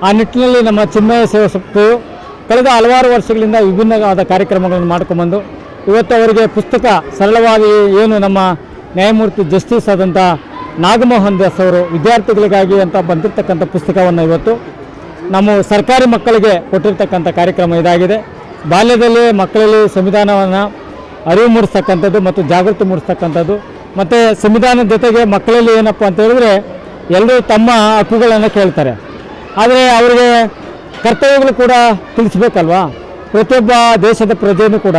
ಆ ನಿಟ್ಟಿನಲ್ಲಿ ನಮ್ಮ ಚಿನ್ಮಯ ಸೇವಾ ಸಂಸ್ಥೆಯು ಕಳೆದ ಹಲವಾರು ವರ್ಷಗಳಿಂದ ವಿಭಿನ್ನವಾದ ಕಾರ್ಯಕ್ರಮಗಳನ್ನು ಮಾಡ್ಕೊಂಬಂದು ಇವತ್ತು ಅವರಿಗೆ ಪುಸ್ತಕ ಸರಳವಾಗಿ ಏನು ನಮ್ಮ ನ್ಯಾಯಮೂರ್ತಿ ಜಸ್ಟಿಸ್ ಆದಂಥ ನಾಗಮೋಹನ್ ದಾಸ್ ಅವರು ವಿದ್ಯಾರ್ಥಿಗಳಿಗಾಗಿ ಅಂತ ಬಂದಿರತಕ್ಕಂಥ ಪುಸ್ತಕವನ್ನು ಇವತ್ತು ನಮ್ಮ ಸರ್ಕಾರಿ ಮಕ್ಕಳಿಗೆ ಕೊಟ್ಟಿರ್ತಕ್ಕಂಥ ಕಾರ್ಯಕ್ರಮ ಇದಾಗಿದೆ. ಬಾಲ್ಯದಲ್ಲಿ ಮಕ್ಕಳಲ್ಲಿ ಸಂವಿಧಾನವನ್ನು ಅರಿವು ಮೂಡಿಸ್ತಕ್ಕಂಥದ್ದು ಮತ್ತು ಜಾಗೃತಿ ಮೂಡಿಸ್ತಕ್ಕಂಥದ್ದು ಮತ್ತು ಸಂವಿಧಾನದ ಜೊತೆಗೆ ಮಕ್ಕಳಲ್ಲಿ ಏನಪ್ಪ ಅಂತ ಹೇಳಿದ್ರೆ ಎಲ್ಲರೂ ತಮ್ಮ ಹಕ್ಕುಗಳನ್ನು ಕೇಳ್ತಾರೆ, ಆದರೆ ಅವರಿಗೆ ಕರ್ತವ್ಯಗಳು ಕೂಡ ತಿಳಿಸ್ಬೇಕಲ್ವಾ. ಪ್ರತಿಯೊಬ್ಬ ದೇಶದ ಪ್ರಜೆಯೂ ಕೂಡ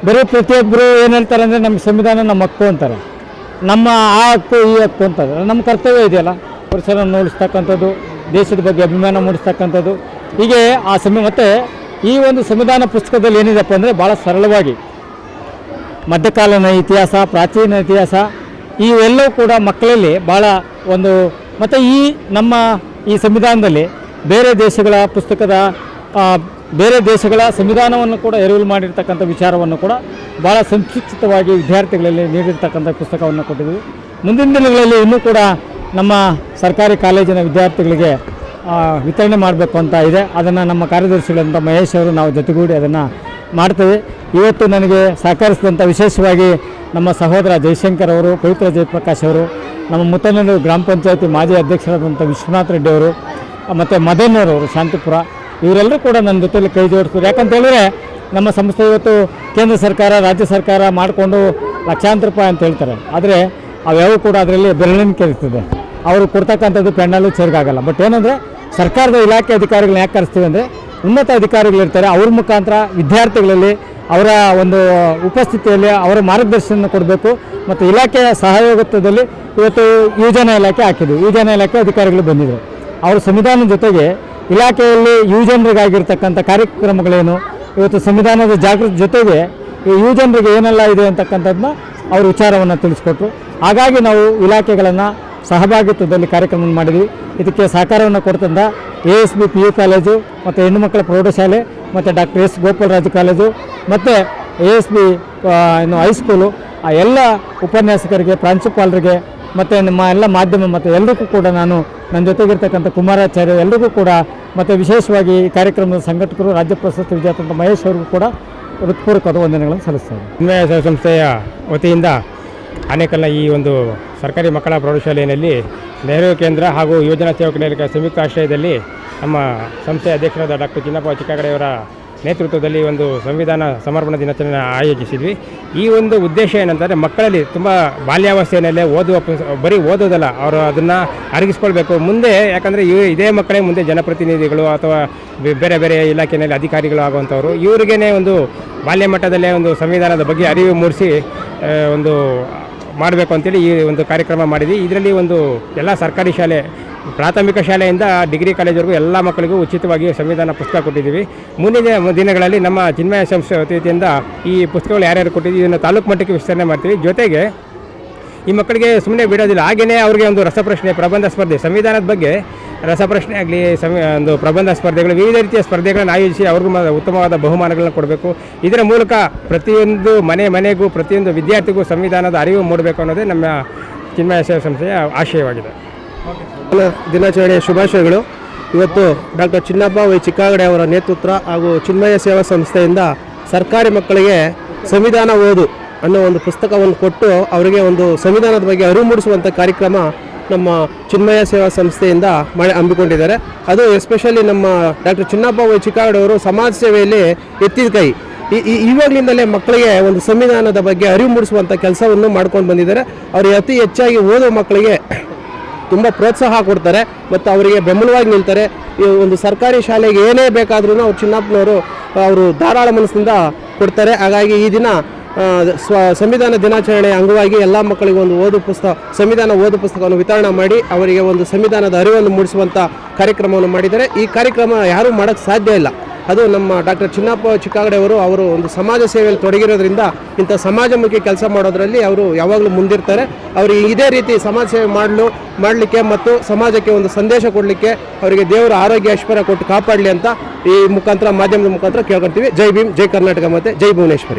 ಬರೀ ಪ್ರತಿಯೊಬ್ಬರು ಏನು ಹೇಳ್ತಾರೆ ಅಂದರೆ ನಮ್ಮ ಸಂವಿಧಾನ ನಮ್ಮ ಹಕ್ಕು ಅಂತಾರೆ, ನಮ್ಮ ಆ ಹಕ್ಕು ಈ ಹಕ್ಕು ಅಂತಾರೆ. ನಮ್ಮ ಕರ್ತವ್ಯ ಇದೆಯಲ್ಲ, ಪರಿಸರ ನೋಡಿಸ್ತಕ್ಕಂಥದ್ದು, ದೇಶದ ಬಗ್ಗೆ ಅಭಿಮಾನ ಮೂಡಿಸ್ತಕ್ಕಂಥದ್ದು. ಹೀಗೆ ಮತ್ತು ಈ ಒಂದು ಸಂವಿಧಾನ ಪುಸ್ತಕದಲ್ಲಿ ಏನಿದೆಪ್ಪ ಅಂದರೆ ಭಾಳ ಸರಳವಾಗಿ ಮಧ್ಯಕಾಲೀನ ಇತಿಹಾಸ, ಪ್ರಾಚೀನ ಇತಿಹಾಸ ಇವೆಲ್ಲವೂ ಕೂಡ ಮಕ್ಕಳಲ್ಲಿ ಭಾಳ ಒಂದು ಮತ್ತು ನಮ್ಮ ಈ ಸಂವಿಧಾನದಲ್ಲಿ ಬೇರೆ ದೇಶಗಳ ಬೇರೆ ದೇಶಗಳ ಸಂವಿಧಾನವನ್ನು ಕೂಡ ಎರವಲು ಮಾಡಿರ್ತಕ್ಕಂಥ ವಿಚಾರವನ್ನು ಕೂಡ ಭಾಳ ಸಂಕ್ಷಿಪ್ತವಾಗಿ ವಿದ್ಯಾರ್ಥಿಗಳಲ್ಲಿ ನೀಡಿರ್ತಕ್ಕಂಥ ಪುಸ್ತಕವನ್ನು ಕೊಟ್ಟಿದ್ದೀವಿ. ಮುಂದಿನ ದಿನಗಳಲ್ಲಿ ಇನ್ನೂ ಕೂಡ ನಮ್ಮ ಸರ್ಕಾರಿ ಕಾಲೇಜಿನ ವಿದ್ಯಾರ್ಥಿಗಳಿಗೆ ವಿತರಣೆ ಮಾಡಬೇಕು ಅಂತ ಇದೆ. ಅದನ್ನು ನಮ್ಮ ಕಾರ್ಯದರ್ಶಿಗಳಂತ ಮಹೇಶ್ ಅವರು ನಾವು ಜೊತೆಗೂಡಿ ಅದನ್ನು ಮಾಡ್ತೇವೆ. ಇವತ್ತು ನನಗೆ ಸಹಕರಿಸಿದಂಥ ವಿಶೇಷವಾಗಿ ನಮ್ಮ ಸಹೋದರ ಜಯಶಂಕರ್ ಅವರು, ಪವಿತ್ರ ಜಯಪ್ರಕಾಶ್ ಅವರು, ನಮ್ಮ ಮುತ್ತನೂರು ಗ್ರಾಮ ಪಂಚಾಯತಿ ಮಾಜಿ ಅಧ್ಯಕ್ಷರಾದಂಥ ವಿಶ್ವನಾಥ್ ರೆಡ್ಡಿ ಅವರು ಮತ್ತು ಮದನ್ನವರು ಶಾಂತಿಪುರ, ಇವರೆಲ್ಲರೂ ಕೂಡ ನನ್ನ ಜೊತೆಯಲ್ಲಿ ಕೈ ಜೋಡಿಸ್ತಾರೆ. ಯಾಕಂತ ಹೇಳಿದ್ರೆ ನಮ್ಮ ಸಂಸ್ಥೆ ಇವತ್ತು ಕೇಂದ್ರ ಸರ್ಕಾರ, ರಾಜ್ಯ ಸರ್ಕಾರ ಮಾಡಿಕೊಂಡು ಲಕ್ಷಾಂತರ ರೂಪಾಯಿ ಅಂತ ಹೇಳ್ತಾರೆ, ಆದರೆ ಅವ್ಯಾವು ಕೂಡ ಅದರಲ್ಲಿ ಬೆರಳಿನಿಕೆ ಇರ್ತದೆ. ಅವರು ಕೊಡ್ತಕ್ಕಂಥದ್ದು ಪೆಂಡಲು ಚೇರ್ಗಾಗಲ್ಲ. ಬಟ್ ಏನಂದರೆ ಸರ್ಕಾರದ ಇಲಾಖೆ ಅಧಿಕಾರಿಗಳನ್ನ ಯಾಕೆ ಕರೆಸ್ತೀವಿ ಅಂದರೆ ಉನ್ನತ ಅಧಿಕಾರಿಗಳಿರ್ತಾರೆ, ಅವ್ರ ಮುಖಾಂತರ ವಿದ್ಯಾರ್ಥಿಗಳಲ್ಲಿ ಅವರ ಒಂದು ಉಪಸ್ಥಿತಿಯಲ್ಲಿ ಅವರ ಮಾರ್ಗದರ್ಶನ ಕೊಡಬೇಕು. ಮತ್ತು ಇಲಾಖೆಯ ಸಹಯೋಗತ್ವದಲ್ಲಿ ಇವತ್ತು ಯುವಜನ ಇಲಾಖೆ ಹಾಕಿದ್ವಿ. ಯುವಜನ ಇಲಾಖೆ ಅಧಿಕಾರಿಗಳು ಬಂದಿದ್ದರು. ಅವರು ಸಂವಿಧಾನದ ಜೊತೆಗೆ ಇಲಾಖೆಯಲ್ಲಿ ಯುವಜನರಿಗಾಗಿರ್ತಕ್ಕಂಥ ಕಾರ್ಯಕ್ರಮಗಳೇನು, ಇವತ್ತು ಸಂವಿಧಾನದ ಜಾಗೃತಿ ಜೊತೆಗೆ ಯುವಜನರಿಗೆ ಏನೆಲ್ಲ ಇದೆ ಅಂತಕ್ಕಂಥದ್ದನ್ನ ಅವರು ವಿಚಾರವನ್ನು ತಿಳಿಸ್ಕೊಟ್ರು. ಹಾಗಾಗಿ ನಾವು ಇಲಾಖೆಗಳನ್ನು ಸಹಭಾಗಿತ್ವದಲ್ಲಿ ಕಾರ್ಯಕ್ರಮ ಮಾಡಿದ್ವಿ. ಇದಕ್ಕೆ ಸಹಕಾರವನ್ನು ಕೊಡ್ತಂದ ASB PU ಕಾಲೇಜು ಮತ್ತು ಹೆಣ್ಣು ಮಕ್ಕಳ ಪ್ರೌಢಶಾಲೆ ಮತ್ತು ಡಾಕ್ಟರ್ S ಗೋಪಾಲರಾಜು ಕಾಲೇಜು ಮತ್ತು ASB ಹೈಸ್ಕೂಲು, ಆ ಎಲ್ಲ ಉಪನ್ಯಾಸಕರಿಗೆ, ಪ್ರಾಂಶುಪಾಲರಿಗೆ ಮತ್ತು ನಮ್ಮ ಎಲ್ಲ ಮಾಧ್ಯಮ ಮತ್ತು ಎಲ್ಲರಿಗೂ ಕೂಡ ನಾನು ನನ್ನ ಜೊತೆಗಿರ್ತಕ್ಕಂಥ ಕುಮಾರಾಚಾರ್ಯ ಎಲ್ಲರಿಗೂ ಕೂಡ ಮತ್ತು ವಿಶೇಷವಾಗಿ ಈ ಕಾರ್ಯಕ್ರಮದ ಸಂಘಟಕರು, ರಾಜ್ಯ ಪ್ರಶಸ್ತಿ ವಿಜೇತ ಮಹೇಶ್ ಅವ್ರಿಗೂ ಕೂಡ ಹೃತ್ಪೂರ್ವಕವಾದ ವಂದನೆಗಳನ್ನು ಸಲ್ಲಿಸ್ತೇವೆ. ಚಿನ್ಮಯ ಸಂಸ್ಥೆಯ ವತಿಯಿಂದ ಆನೇಕಲ್ನ ಈ ಒಂದು ಸರ್ಕಾರಿ ಮಕ್ಕಳ ಪ್ರೌಢಶಾಲೆಯಲ್ಲಿ ನೆಹರು ಕೇಂದ್ರ ಹಾಗೂ ಯುವಜನ ಸೇವಕ ಇಲಾಖೆ ಸಂಯುಕ್ತ ಆಶ್ರಯದಲ್ಲಿ ನಮ್ಮ ಸಂಸ್ಥೆಯ ಅಧ್ಯಕ್ಷರಾದ ಡಾಕ್ಟರ್ ಚಿನ್ನಪ್ಪ ಚಿಕ್ಕಗಡೆಯವರ ನೇತೃತ್ವದಲ್ಲಿ ಒಂದು ಸಂವಿಧಾನ ಸಮರ್ಪಣಾ ದಿನಾಚರಣೆ ಆಯೋಜಿಸಿದ್ವಿ. ಈ ಒಂದು ಉದ್ದೇಶ ಏನಂತಂದರೆ ಮಕ್ಕಳಲ್ಲಿ ತುಂಬ ಬಾಲ್ಯಾವಸ್ಥೆಯಲ್ಲೇ ಬರೀ ಓದೋದಲ್ಲ, ಅವರು ಅದನ್ನು ಅರಗಿಸ್ಕೊಳ್ಬೇಕು ಮುಂದೆ. ಯಾಕಂದರೆ ಇದೇ ಮಕ್ಕಳೇ ಮುಂದೆ ಜನಪ್ರತಿನಿಧಿಗಳು ಅಥವಾ ಬೇರೆ ಬೇರೆ ಇಲಾಖೆಯಲ್ಲಿ ಅಧಿಕಾರಿಗಳು ಆಗುವಂಥವ್ರು. ಇವರಿಗೇ ಒಂದು ಬಾಲ್ಯ ಮಟ್ಟದಲ್ಲೇ ಒಂದು ಸಂವಿಧಾನದ ಬಗ್ಗೆ ಅರಿವು ಮೂಡಿಸಿ ಒಂದು ಮಾಡಬೇಕು ಅಂತೇಳಿ ಈ ಒಂದು ಕಾರ್ಯಕ್ರಮ ಮಾಡಿದ್ವಿ. ಇದರಲ್ಲಿ ಒಂದು ಎಲ್ಲ ಸರ್ಕಾರಿ ಶಾಲೆ, ಪ್ರಾಥಮಿಕ ಶಾಲೆಯಿಂದ ಡಿಗ್ರಿ ಕಾಲೇಜ್ವರೆಗೂ ಎಲ್ಲ ಮಕ್ಕಳಿಗೂ ಉಚಿತವಾಗಿ ಸಂವಿಧಾನ ಪುಸ್ತಕ ಕೊಟ್ಟಿದ್ದೀವಿ. ಮುಂದಿನ ದಿನಗಳಲ್ಲಿ ನಮ್ಮ ಚಿನ್ಮಯ ಸಂಸ್ಥೆ ವತಿಯಿಂದ ಈ ಪುಸ್ತಕಗಳು ಯಾರ್ಯಾರು ಕೊಟ್ಟಿದ್ದೀವಿ ಇದನ್ನು ತಾಲೂಕು ಮಟ್ಟಕ್ಕೆ ವಿಸ್ತರಣೆ ಮಾಡ್ತೀವಿ. ಜೊತೆಗೆ ಈ ಮಕ್ಕಳಿಗೆ ಸುಮ್ಮನೆ ಬಿಡೋದಿಲ್ಲ, ಹಾಗೆಯೇ ಅವ್ರಿಗೆ ಒಂದು ರಸಪ್ರಶ್ನೆ, ಪ್ರಬಂಧ ಸ್ಪರ್ಧೆ, ಸಂವಿಧಾನದ ಬಗ್ಗೆ ರಸಪ್ರಶ್ನೆ ಆಗಲಿ, ಒಂದು ಪ್ರಬಂಧ ಸ್ಪರ್ಧೆಗಳು, ವಿವಿಧ ರೀತಿಯ ಸ್ಪರ್ಧೆಗಳನ್ನು ಆಯೋಜಿಸಿ ಅವ್ರಿಗೂ ಉತ್ತಮವಾದ ಬಹುಮಾನಗಳನ್ನು ಕೊಡಬೇಕು. ಇದರ ಮೂಲಕ ಪ್ರತಿಯೊಂದು ಮನೆಗೂ ಪ್ರತಿಯೊಂದು ವಿದ್ಯಾರ್ಥಿಗೂ ಸಂವಿಧಾನದ ಅರಿವು ಮೂಡಬೇಕು ಅನ್ನೋದೇ ನಮ್ಮ ಚಿನ್ಮಯ ಸೇವಾ ಸಂಸ್ಥೆಯ ಆಶಯವಾಗಿದೆ. ದಿನಾಚರಣೆಯ ಶುಭಾಶಯಗಳು. ಇವತ್ತು ಡಾಕ್ಟರ್ ಚಿನ್ನಪ್ಪ ವೈ ಚಿಕ್ಕಗಡೆ ಅವರ ನೇತೃತ್ವ ಹಾಗೂ ಚಿನ್ಮಯ ಸೇವಾ ಸಂಸ್ಥೆಯಿಂದ ಸರ್ಕಾರಿ ಮಕ್ಕಳಿಗೆ ಸಂವಿಧಾನ ಓದು ಅನ್ನೋ ಒಂದು ಪುಸ್ತಕವನ್ನು ಕೊಟ್ಟು ಅವರಿಗೆ ಒಂದು ಸಂವಿಧಾನದ ಬಗ್ಗೆ ಅರಿವು ಮೂಡಿಸುವಂಥ ಕಾರ್ಯಕ್ರಮ ನಮ್ಮ ಚಿನ್ಮಯ ಸೇವಾ ಸಂಸ್ಥೆಯಿಂದ ಹಮ್ಮಿಕೊಂಡಿದ್ದಾರೆ. ಅದು ಎಸ್ಪೆಷಲಿ ನಮ್ಮ ಡಾಕ್ಟರ್ ಚಿನ್ನಪ್ಪ ವೈ ಚಿಕ್ಕಗಡೆ ಅವರು ಸಮಾಜ ಸೇವೆಯಲ್ಲಿ ಎತ್ತಿದ ಕೈ. ಇವಾಗಲಿಂದಲೇ ಮಕ್ಕಳಿಗೆ ಒಂದು ಸಂವಿಧಾನದ ಬಗ್ಗೆ ಅರಿವು ಮೂಡಿಸುವಂಥ ಕೆಲಸವನ್ನು ಮಾಡ್ಕೊಂಡು ಬಂದಿದ್ದಾರೆ. ಅವರು ಅತಿ ಹೆಚ್ಚಾಗಿ ಓದೋ ಮಕ್ಕಳಿಗೆ ತುಂಬ ಪ್ರೋತ್ಸಾಹ ಕೊಡ್ತಾರೆ ಮತ್ತು ಅವರಿಗೆ ಬೆಂಬಲವಾಗಿ ನಿಲ್ತಾರೆ. ಈ ಒಂದು ಸರ್ಕಾರಿ ಶಾಲೆಗೆ ಏನೇ ಬೇಕಾದ್ರೂ ಅವ್ರು ಚಿನ್ನಪ್ಪನವರು ಅವರು ಧಾರಾಳ ಮನಸ್ಸಿನಿಂದ ಕೊಡ್ತಾರೆ. ಹಾಗಾಗಿ ಈ ದಿನ ಸಂವಿಧಾನ ದಿನಾಚರಣೆ ಅಂಗವಾಗಿ ಎಲ್ಲ ಮಕ್ಕಳಿಗೆ ಒಂದು ಸಂವಿಧಾನ ಓದು ಪುಸ್ತಕವನ್ನು ವಿತರಣೆ ಮಾಡಿ ಅವರಿಗೆ ಒಂದು ಸಂವಿಧಾನದ ಅರಿವನ್ನು ಮೂಡಿಸುವಂಥ ಕಾರ್ಯಕ್ರಮವನ್ನು ಮಾಡಿದ್ದಾರೆ. ಈ ಕಾರ್ಯಕ್ರಮ ಯಾರೂ ಮಾಡೋಕ್ಕೆ ಸಾಧ್ಯ ಇಲ್ಲ. ಅದು ನಮ್ಮ ಡಾಕ್ಟರ್ ಚಿನ್ನಪ್ಪ ಚಿಕ್ಕಗಡೆ ಅವರು ಒಂದು ಸಮಾಜ ಸೇವೆಯಲ್ಲಿ ತೊಡಗಿರೋದ್ರಿಂದ ಇಂಥ ಸಮಾಜಮುಖಿ ಕೆಲಸ ಮಾಡೋದರಲ್ಲಿ ಅವರು ಯಾವಾಗಲೂ ಮುಂದಿರ್ತಾರೆ. ಅವರು ಇದೇ ರೀತಿ ಸಮಾಜ ಸೇವೆ ಮಾಡಲಿಕ್ಕೆ ಮತ್ತು ಸಮಾಜಕ್ಕೆ ಒಂದು ಸಂದೇಶ ಕೊಡಲಿಕ್ಕೆ ಅವರಿಗೆ ದೇವರ ಆರೋಗ್ಯ ಐಶ್ವರ್ಯ ಕೊಟ್ಟು ಕಾಪಾಡಲಿ ಅಂತ ಈ ಮುಖಾಂತರ ಮಾಧ್ಯಮದ ಮುಖಾಂತರ ಕೇಳ್ಕೊಳ್ತೀವಿ. ಜೈ ಭೀಮ್, ಜೈ ಕರ್ನಾಟಕ ಮತ್ತು ಜೈ ಭುವನೇಶ್ವರಿ.